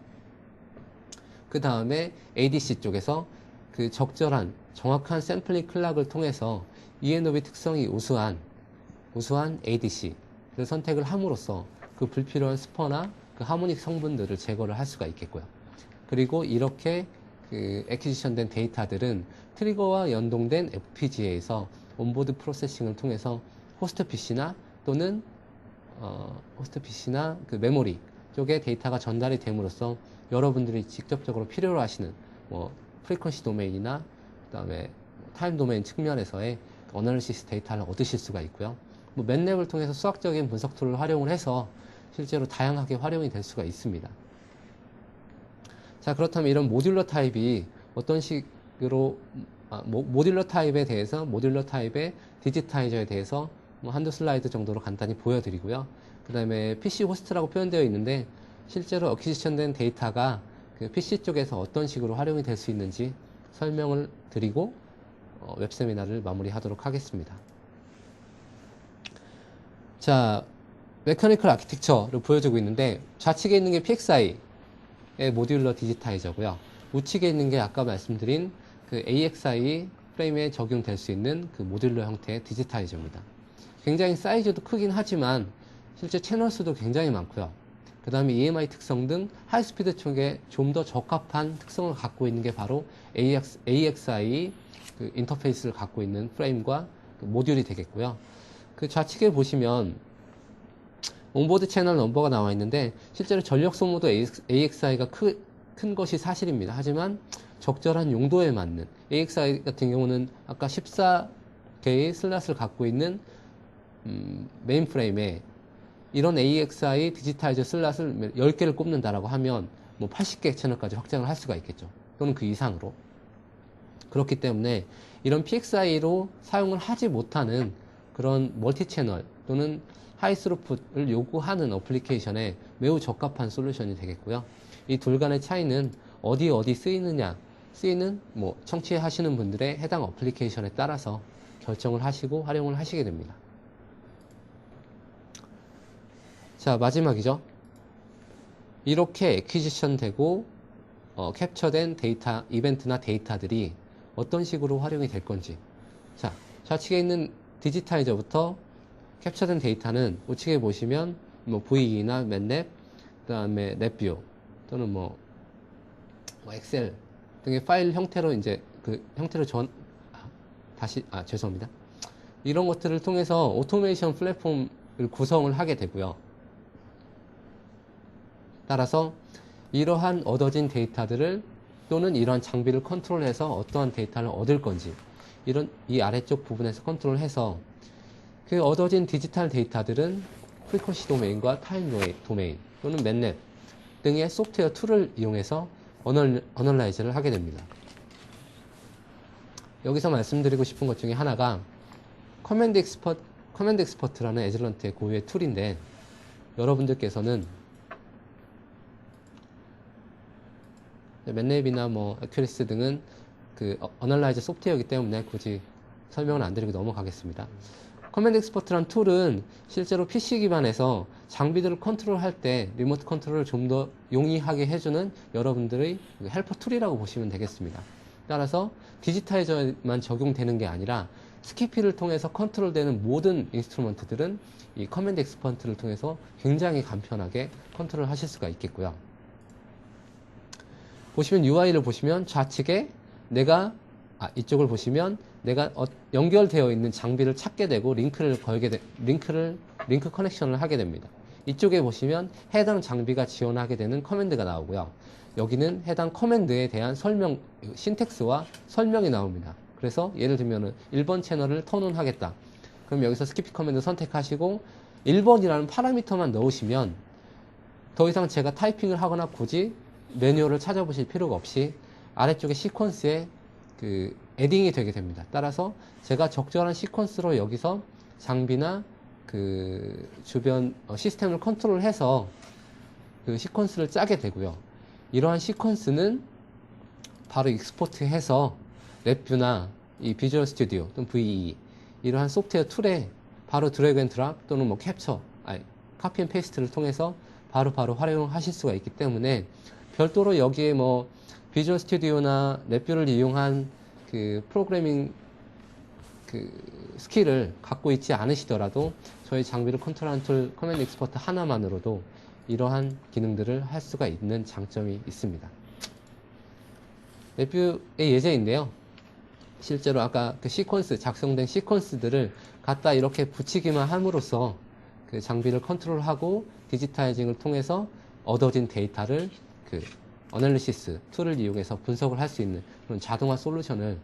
그 다음에 ADC 쪽에서 그 적절한 정확한 샘플링 클락을 통해서 ENOB 특성이 우수한 ADC를 선택을 함으로써 그 불필요한 스퍼나 그 하모닉 성분들을 제거를 할 수가 있겠고요. 그리고 이렇게 그 애퀴지션된 데이터들은 트리거와 연동된 FPGA에서 온보드 프로세싱을 통해서 호스트 PC나 또는 그 메모리 쪽에 데이터가 전달이 됨으로써 여러분들이 직접적으로 필요로 하시는 프리퀀시 도메인이나 그다음에 타임 도메인 측면에서의 어널리시스 데이터를 얻으실 수가 있고요. 맨랩을 통해서 수학적인 분석 툴을 활용을 해서 실제로 다양하게 활용이 될 수가 있습니다. 자, 그렇다면 이런 모듈러 타입이 어떤 식으로 모듈러 타입의 디지타이저에 대해서 한두 슬라이드 정도로 간단히 보여드리고요. 그 다음에 PC 호스트라고 표현되어 있는데 실제로 어퀴지션된 데이터가 그 PC 쪽에서 어떤 식으로 활용이 될 수 있는지 설명을 드리고 웹세미나를 마무리하도록 하겠습니다. 자, 메커니컬 아키텍처를 보여주고 있는데 좌측에 있는 게 PXI의 모듈러 디지타이저고요. 우측에 있는 게 아까 말씀드린 그 AXI 프레임에 적용될 수 있는 그 모듈러 형태의 디지타이저입니다. 굉장히 사이즈도 크긴 하지만 실제 채널 수도 굉장히 많고요. 그 다음에 EMI 특성 등 하이스피드 쪽에 좀 더 적합한 특성을 갖고 있는 게 바로 AXI 그 인터페이스를 갖고 있는 프레임과 그 모듈이 되겠고요. 그 좌측에 보시면 온보드 채널 넘버가 나와 있는데 실제로 전력 소모도 AXI가 큰 것이 사실입니다. 하지만 적절한 용도에 맞는 AXI 같은 경우는 아까 14개의 슬롯을 갖고 있는 메인 프레임에 이런 AXI 디지타이저 슬롯을 10개를 꼽는다라고 하면 뭐 80개 채널까지 확장을 할 수가 있겠죠. 또는 그 이상으로. 그렇기 때문에 이런 PXI로 사용을 하지 못하는 그런 멀티 채널 또는 하이 스루풋을 요구하는 어플리케이션에 매우 적합한 솔루션이 되겠고요. 이 둘 간의 차이는 어디 쓰이느냐, 쓰이는 뭐 청취하시는 분들의 해당 어플리케이션에 따라서 결정을 하시고 활용을 하시게 됩니다. 자, 마지막이죠. 이렇게 애퀴지션 되고 캡처된 데이터, 이벤트나 데이터들이 어떤 식으로 활용이 될 건지. 자, 좌측에 있는 디지타이저부터 캡처된 데이터는 우측에 보시면 뭐 VE나 맨랩, 그 다음에 랩뷰 또는 뭐 엑셀 등의 파일 형태로 이제 그 형태로 죄송합니다. 이런 것들을 통해서 오토메이션 플랫폼을 구성을 하게 되고요. 따라서 이러한 얻어진 데이터들을 또는 이러한 장비를 컨트롤해서 어떠한 데이터를 얻을 건지 이런 이 아래쪽 부분에서 컨트롤해서 그 얻어진 디지털 데이터들은 프리퀀시 도메인과 타임 도메인 또는 맨랩 등의 소프트웨어 툴을 이용해서 어널라이즈를 하게 됩니다. 여기서 말씀드리고 싶은 것 중에 하나가 커맨드 엑스퍼트라는 에즐런트의 고유의 툴인데 여러분들께서는 맨랩이나 뭐 에큐리스 등은 그 어널라이저 소프트웨어이기 때문에 굳이 설명을 안 드리고 넘어가겠습니다. 커맨드 엑스퍼트란 툴은 실제로 PC 기반에서 장비들을 컨트롤할 때 리모트 컨트롤을 좀 더 용이하게 해주는 여러분들의 헬퍼 툴이라고 보시면 되겠습니다. 따라서 디지타이저만 적용되는 게 아니라 스키피를 통해서 컨트롤되는 모든 인스트루먼트들은 이 커맨드 엑스퍼트를 통해서 굉장히 간편하게 컨트롤 하실 수가 있겠고요. 보시면 UI를 보시면 좌측에 이쪽을 보시면 내가 연결되어 있는 장비를 찾게 되고 링크 커넥션을 하게 됩니다. 이쪽에 보시면 해당 장비가 지원하게 되는 커맨드가 나오고요. 여기는 해당 커맨드에 대한 설명, 신텍스와 설명이 나옵니다. 그래서 예를 들면은 1번 채널을 턴온 하겠다. 그럼 여기서 스키피 커맨드 선택하시고 1번이라는 파라미터만 넣으시면 더 이상 제가 타이핑을 하거나 굳이 매뉴얼을 찾아보실 필요가 없이 아래쪽에 시퀀스에 그 에딩이 되게 됩니다. 따라서 제가 적절한 시퀀스로 여기서 장비나 그 주변 시스템을 컨트롤해서 그 시퀀스를 짜게 되고요. 이러한 시퀀스는 바로 익스포트해서 랩뷰나 이 비주얼 스튜디오 또는 VE 이러한 소프트웨어 툴에 바로 드래그 앤 드랍 또는 뭐 카피 앤 페이스트를 통해서 바로 활용하실 수가 있기 때문에 별도로 여기에 뭐 비주얼 스튜디오나 랩뷰를 이용한 그 프로그래밍 그 스킬을 갖고 있지 않으시더라도 저희 장비를 컨트롤하는 툴 커맨드 엑스퍼트 하나만으로도 이러한 기능들을 할 수가 있는 장점이 있습니다. 랩뷰의 예제인데요. 실제로 아까 그 시퀀스, 작성된 시퀀스들을 갖다 이렇게 붙이기만 함으로써 그 장비를 컨트롤하고 디지타이징을 통해서 얻어진 데이터를 그 어널리시스 툴을 이용해서 분석을 할 수 있는 그런 자동화 솔루션을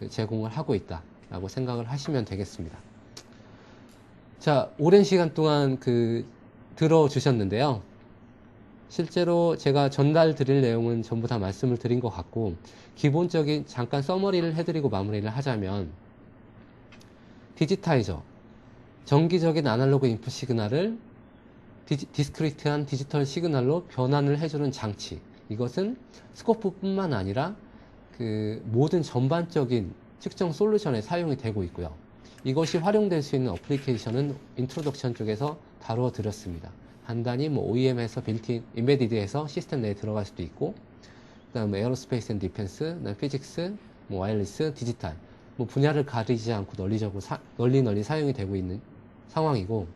제공을 하고 있다라고 생각을 하시면 되겠습니다. 자, 오랜 시간 동안 들어주셨는데요. 실제로 제가 전달 드릴 내용은 전부 다 말씀을 드린 것 같고, 기본적인 잠깐 서머리를 해드리고 마무리를 하자면, 디지타이저, 정기적인 아날로그 인풋 시그널을 디스크리트한 디지털 시그널로 변환을 해주는 장치. 이것은 스코프뿐만 아니라 그 모든 전반적인 측정 솔루션에 사용이 되고 있고요. 이것이 활용될 수 있는 어플리케이션은 인트로덕션 쪽에서 다루어 드렸습니다. 간단히 뭐 OEM에서 빌트인, 인베디드에서 시스템 내에 들어갈 수도 있고, 그 다음에 에어로스페이스 앤 디펜스, 피직스, 뭐 와이어리스, 디지털, 뭐 분야를 가리지 않고 널리 사용이 되고 있는 상황이고,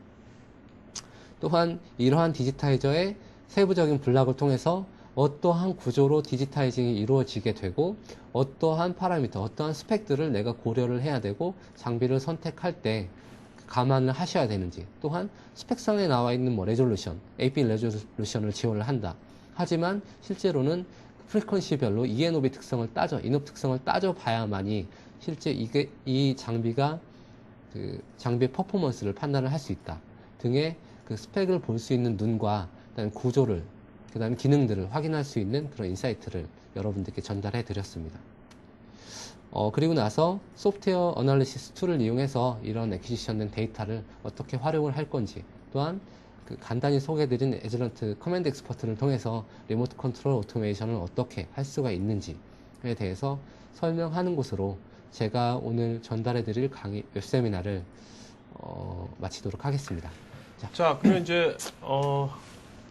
또한 이러한 디지타이저의 세부적인 블락을 통해서 어떠한 구조로 디지타이징이 이루어지게 되고 어떠한 파라미터, 어떠한 스펙들을 내가 고려를 해야 되고 장비를 선택할 때 감안을 하셔야 되는지, 또한 스펙상에 나와 있는 뭐 레졸루션, AP 레졸루션을 지원을 한다. 하지만 실제로는 프리퀀시별로 ENOB 특성을 인옵 특성을 따져 봐야만이 실제 이 장비가 그 장비의 퍼포먼스를 판단을 할 수 있다 등의 그 스펙을 볼 수 있는 눈과 그다음에 구조를, 그다음에 기능들을 확인할 수 있는 그런 인사이트를 여러분들께 전달해 드렸습니다. 그리고 나서 소프트웨어 어널리시스 툴을 이용해서 이런 애퀴지션된 데이터를 어떻게 활용을 할 건지, 또한 그 간단히 소개해드린 에즐런트 커맨드 엑스퍼트를 통해서 리모트 컨트롤 오토메이션을 어떻게 할 수가 있는지에 대해서 설명하는 곳으로 제가 오늘 전달해드릴 강의 웹세미나를 마치도록 하겠습니다. 자, 그러면 이제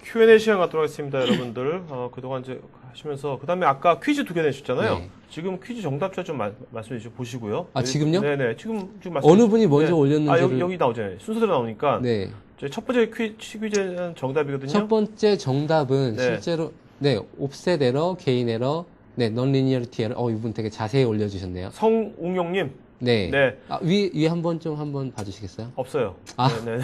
Q&A 시간 갖도록 하겠습니다, 여러분들. 그동안 이제 하시면서 그다음에 아까 퀴즈 2개 내셨잖아요. 네. 지금 퀴즈 정답자 좀 말씀해 주시고 보시고요. 아, 지금요? 네네. 지금 말씀. 어느 분이 먼저 올렸는지를. 여기 나오잖아요. 순서대로 나오니까. 네. 저희 첫 번째 퀴즈는 정답이거든요. 첫 번째 정답은 네. 실제로 옵셋 에러, 게인 에러, non-linearity 에러. 이분 되게 자세히 올려주셨네요. 성웅용님. 네. 네. 위에 한번 봐주시겠어요? 없어요. 아. 네.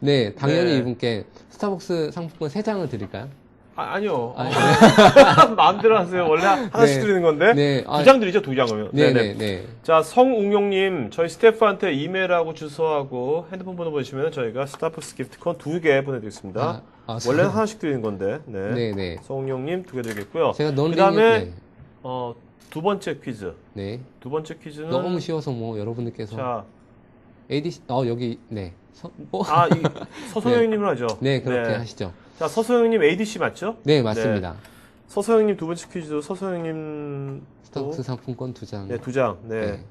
네, 당연히 네. 이분께 스타벅스 상품권 3장을 드릴까요? 아니요. 아, 마음대로 하세요. 원래 하나씩 네. 드리는 건데. 네. 2장 드리죠, 2장 그러면. 네네. 자, 성웅용님, 저희 스태프한테 이메일하고 주소하고 핸드폰 번호 보내시면 저희가 스타벅스 기프트콘 2개 보내드리겠습니다. 원래는 하나씩 드리는 건데. 네. 네네. 성웅용님 2개 드리겠고요. 제가 그 다음에, 네. 두 번째 퀴즈. 네. 두 번째 퀴즈는. 너무 쉬워서 뭐 여러분들께서. 자, ADC, 여기, 네. 서소영님으로 하죠. 네, 그렇게 하시죠. 자, 서소영님 ADC 맞죠? 네, 맞습니다. 서소영님 두 번째 퀴즈도 서소영님. 스타벅스 상품권 2장. 네, 2장. 네.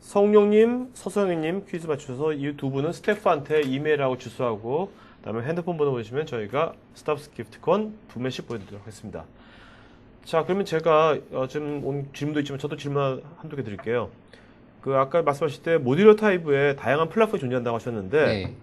성룡님, 서소영님 퀴즈 맞추셔서 이 두 분은 스태프한테 이메일하고 주소하고 그다음에 핸드폰 번호 보내시면 저희가 스타벅스 기프트콘 2매씩 보내드리도록 하겠습니다. 자, 그러면 제가 지금 온 질문도 있지만 저도 질문 한두 개 드릴게요. 그 아까 말씀하실 때 모듈러 타입의 다양한 플랫폼이 존재한다고 하셨는데 네.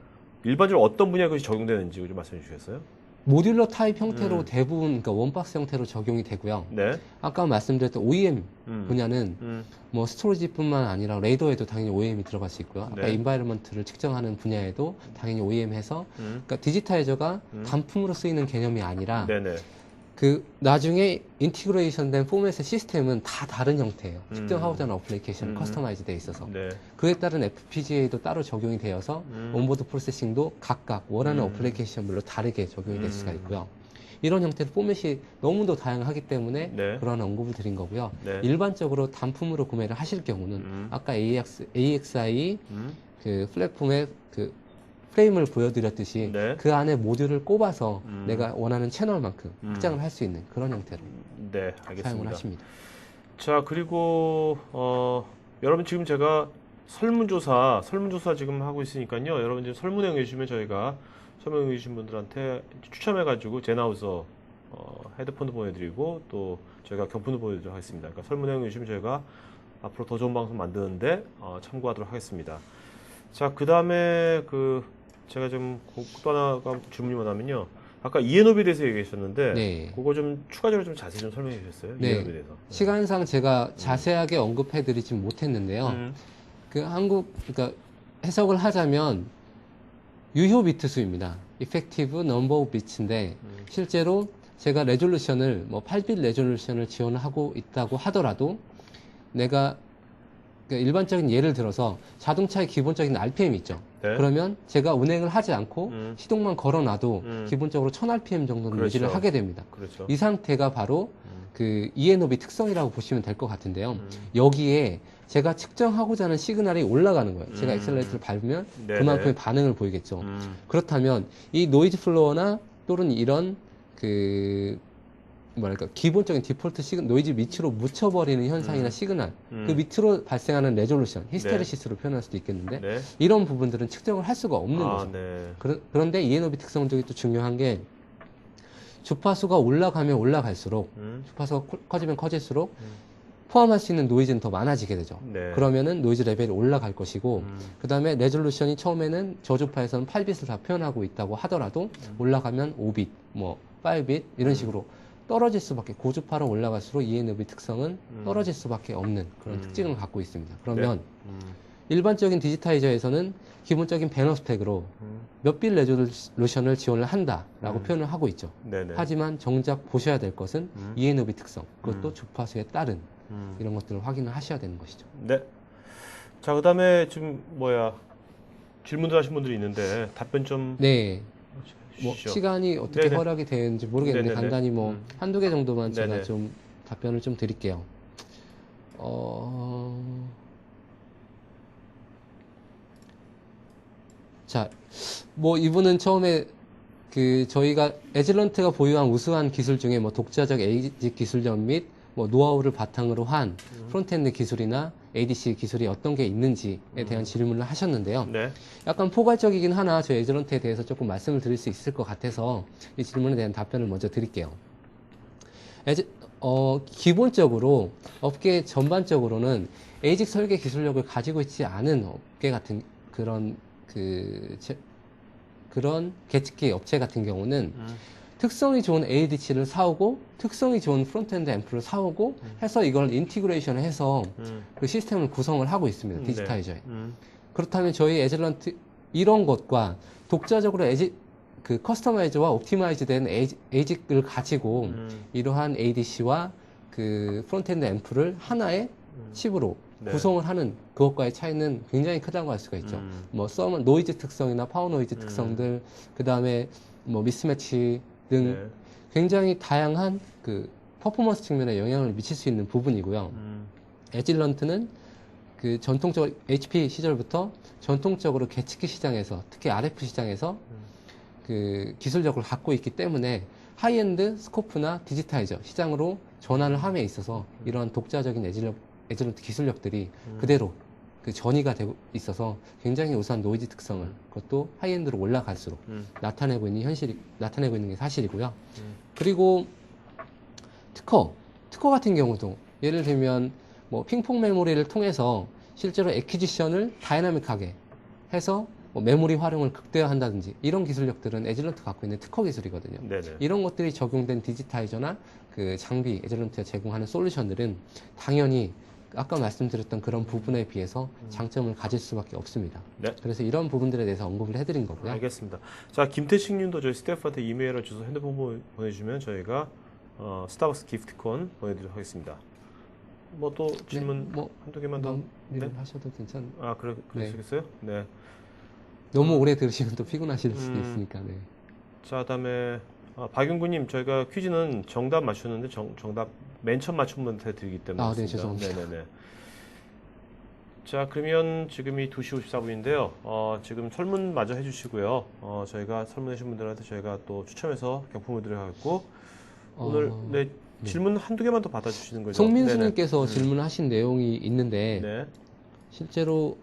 일반적으로 어떤 분야에 그것이 적용되는지 좀 말씀해 주시겠어요? 모듈러 타입 형태로 대부분, 그러니까 원박스 형태로 적용이 되고요. 네. 아까 말씀드렸던 OEM 음. 분야는 뭐 스토리지뿐만 아니라 레이더에도 당연히 OEM이 들어갈 수 있고요. 아까 네. 인바이러먼트를 측정하는 분야에도 당연히 OEM 해서, 그러니까 디지타이저가 단품으로 쓰이는 개념이 아니라 네네. 그 나중에 인티그레이션된 포맷의 시스템은 다 다른 형태예요. 측정하고자 하는 어플리케이션 커스터마이즈 돼 있어서. 네. 그에 따른 FPGA도 따로 적용이 되어서 온보드 프로세싱도 각각 원하는 어플리케이션별로 다르게 적용이 될 수가 있고요. 이런 형태의 포맷이 너무도 다양하기 때문에 네. 그런 언급을 드린 거고요. 네. 일반적으로 단품으로 구매를 하실 경우는 아까 AXI 그 플랫폼의 그 프레임을 보여드렸듯이 네. 그 안에 모듈을 꼽아서 내가 원하는 채널만큼 확장을 할 수 있는 그런 형태로 네, 알겠습니다. 사용을 하십니다. 자, 그리고 여러분 지금 제가 설문조사 지금 하고 있으니까요. 여러분 지금 설문에 응해주시면 저희가 설문에 응해주신 분들한테 추첨해가지고 제나우서 헤드폰도 보내드리고 또 저희가 경품도 보내드리도록 하겠습니다. 그러니까 설문에 응해주시면 저희가 앞으로 더 좋은 방송 만드는데 참고하도록 하겠습니다. 자, 그 다음에 제가 좀 또 하나가 질문이 뭐냐면요. 아까 이에노비에 대해서 얘기하셨는데 네. 그거 좀 추가적으로 좀 자세히 좀 설명해 주셨어요. 네. 이에노비에 대해서. 시간상 제가 자세하게 언급해드리진 못했는데요. 그러니까 해석을 하자면 유효 비트 수입니다. Effective Number of Bits인데 실제로 제가 레졸루션을 뭐 8빗 레졸루션을 지원하고 있다고 하더라도 내가 그러니까 일반적인 예를 들어서 자동차의 기본적인 RPM 있죠. 네. 그러면 제가 운행을 하지 않고 시동만 걸어놔도 기본적으로 1000rpm 정도는 그렇죠. 유지를 하게 됩니다. 그렇죠. 이 상태가 바로 그 ENOB 특성이라고 보시면 될 것 같은데요. 여기에 제가 측정하고자 하는 시그널이 올라가는 거예요. 제가 엑셀레이터를 밟으면 네네. 그만큼의 반응을 보이겠죠. 그렇다면 이 노이즈 플로어나 또는 이런 기본적인 디폴트 노이즈 밑으로 묻혀버리는 현상이나 시그널, 그 밑으로 발생하는 레졸루션, 히스테리시스로 표현할 수도 있겠는데, 네. 이런 부분들은 측정을 할 수가 없는 거죠. 네. 그런데 ENOB 특성 중에 또 중요한 게, 주파수가 올라가면 올라갈수록, 주파수가 커지면 커질수록, 포함할 수 있는 노이즈는 더 많아지게 되죠. 네. 그러면은 노이즈 레벨이 올라갈 것이고, 그 다음에 레졸루션이 처음에는 저주파에서는 8빗을 다 표현하고 있다고 하더라도, 올라가면 5빗, 5빗, 이런 식으로 떨어질 수밖에, 고주파로 올라갈수록 ENOB 특성은 떨어질 수밖에 없는 그런 특징을 갖고 있습니다. 그러면 일반적인 디지타이저에서는 기본적인 배너 스펙으로 몇 빗 레졸루션을 지원을 한다라고 표현을 하고 있죠. 네네. 하지만 정작 보셔야 될 것은 ENOB 특성, 그것도 주파수에 따른 이런 것들을 확인을 하셔야 되는 것이죠. 네. 자, 그 다음에 지금 질문들 하신 분들이 있는데 답변 좀 네. 뭐 주시죠. 시간이 어떻게 네네. 허락이 되는지 모르겠는데 네네네. 간단히 뭐 한두 개 정도만 제가 네네. 좀 답변을 좀 드릴게요. 자, 뭐 이분은 처음에 그 저희가 에즐런트가 보유한 우수한 기술 중에 뭐 독자적 에이직 기술력 및 뭐 노하우를 바탕으로 한 프론트엔드 기술이나 ADC 기술이 어떤 게 있는지에 대한 질문을 하셨는데요. 네. 약간 포괄적이긴 하나 저 에즐런트에 대해서 조금 말씀을 드릴 수 있을 것 같아서 이 질문에 대한 답변을 먼저 드릴게요. 기본적으로 업계 전반적으로는 에이직 설계 기술력을 가지고 있지 않은 업계 같은 그런 그런 계측기 업체 같은 경우는 특성이 좋은 ADC를 사오고 특성이 좋은 프론트엔드 앰프를 사오고 해서 이걸 인티그레이션 해서 그 시스템을 구성을 하고 있습니다. 디지타이저에. 그렇다면 저희 에즐런트 이런 것과 독자적으로 그 커스터마이즈와 옵티마이즈 된 에이직을 가지고 이러한 ADC와 그 프론트엔드 앰프를 하나의 칩으로 네. 구성을 하는 그것과의 차이는 굉장히 크다고 할 수가 있죠. 뭐 서머 노이즈 특성이나 파워 노이즈 특성들, 그 다음에 뭐 미스매치 등 네. 굉장히 다양한 그 퍼포먼스 측면에 영향을 미칠 수 있는 부분이고요. 에즐런트는 그 전통적으로 HP 시절부터 전통적으로 계측기 시장에서 특히 RF 시장에서 그 기술력을 갖고 있기 때문에 하이엔드 스코프나 디지타이저 시장으로 전환을 함에 있어서 이러한 독자적인 에즐런트 기술력들이 그대로 그 전이가 되고 있어서 굉장히 우수한 노이즈 특성을 그것도 하이엔드로 올라갈수록 나타내고 있는 게 사실이고요. 그리고 특허 같은 경우도 예를 들면 뭐 핑퐁 메모리를 통해서 실제로 애퀴지션을 다이나믹하게 해서 뭐 메모리 활용을 극대화한다든지 이런 기술력들은 에즐런트 갖고 있는 특허 기술이거든요. 네네. 이런 것들이 적용된 디지타이저나 그 장비 에즐런트가 제공하는 솔루션들은 당연히 아까 말씀드렸던 그런 부분에 비해서 장점을 가질 수밖에 없습니다. 네. 그래서 이런 부분들에 대해서 언급을 해드린 거고요. 알겠습니다. 자, 김태식 님도 저희 스태프한테 이메일을 주소 핸드폰 보내주시면 저희가 스타벅스 기프트콘 보내드리도록 하겠습니다. 뭐 또 질문 네, 뭐 한두 개만 더. 네, 하셔도 괜찮. 그러시겠어요? 네. 너무 오래 들으시면 또 피곤하실 수도 있으니까. 네. 자, 그다음에 박윤구님, 저희가 퀴즈는 정답 맞추는데 정답 맨 처음 맞춘 분한테 드리기 때문에. 아, 네, 그렇습니다. 죄송합니다. 네네네. 자, 그러면 지금이 2시 54분인데요. 지금 설문 마저 해주시고요. 저희가 설문해주신 분들한테 저희가 또 추첨해서 경품을 드려가지고 오늘 네, 질문 한두 개만 더 받아주시는 거죠. 송민수님께서 질문하신 내용이 있는데 네. 실제로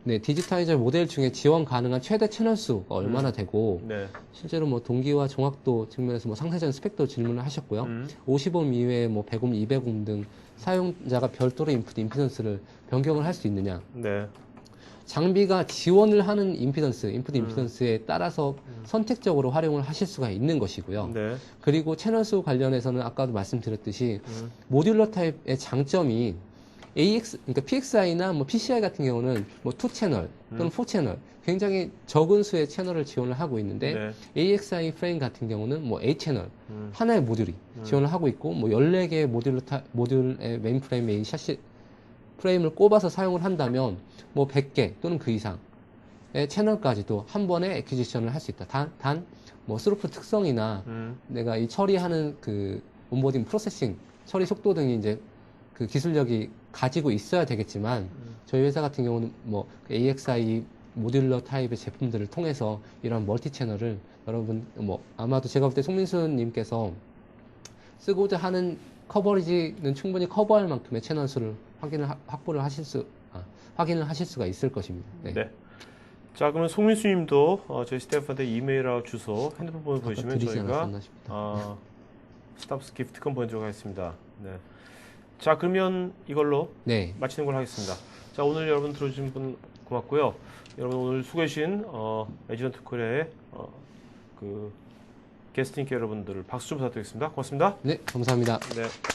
네, 디지타이저 모델 중에 지원 가능한 최대 채널 수가 얼마나 되고 네. 실제로 뭐 동기화 정확도 측면에서 뭐 상세전 스펙도 질문을 하셨고요. 50옴 이외에 뭐 100옴, 200옴 등 사용자가 별도로 인풋 임피던스를 변경을 할 수 있느냐. 네. 장비가 지원을 하는 임피던스, 인풋 임피던스에 따라서 선택적으로 활용을 하실 수가 있는 것이고요. 네. 그리고 채널 수 관련해서는 아까도 말씀드렸듯이 모듈러 타입의 장점이 그러니까 PXI나 뭐 PCI 같은 경우는 뭐 2채널 또는 4채널 굉장히 적은 수의 채널을 지원을 하고 있는데 네. AXI 프레임 같은 경우는 뭐 8채널 하나의 모듈이 지원을 하고 있고 뭐 14개의 모듈의 메인 프레임에 이 샤시 프레임을 꼽아서 사용을 한다면 뭐 100개 또는 그 이상의 채널까지도 한 번에 애퀴지션을 할 수 있다. 단 뭐 스루프 특성이나 내가 이 처리하는 그 온보딩 프로세싱 처리 속도 등이 이제 그 기술력이 가지고 있어야 되겠지만 저희 회사 같은 경우는 뭐 AXI 모듈러 타입의 제품들을 통해서 이런 멀티 채널을 여러분 뭐 아마도 제가 볼 때 송민수님께서 쓰고자 하는 커버리지는 충분히 커버할 만큼의 채널 수를 확인을 하실 수가 있을 것입니다. 네. 네. 자, 그러면 송민수님도 저희 스태프한테 이메일하고 주소, 핸드폰 번호 보내주시면 드리지 저희가 않았었나 싶다. 스타벅스 기프트콘 보내드리도록 하겠습니다. 네. 자, 그러면 이걸로 네. 마치는 걸로 하겠습니다. 자, 오늘 여러분 들어주신 분 고맙고요. 여러분 오늘 수고해주신 에즐런트 코리아의 그 게스트님께 여러분들 박수 좀 부탁드리겠습니다. 고맙습니다. 네, 감사합니다. 네.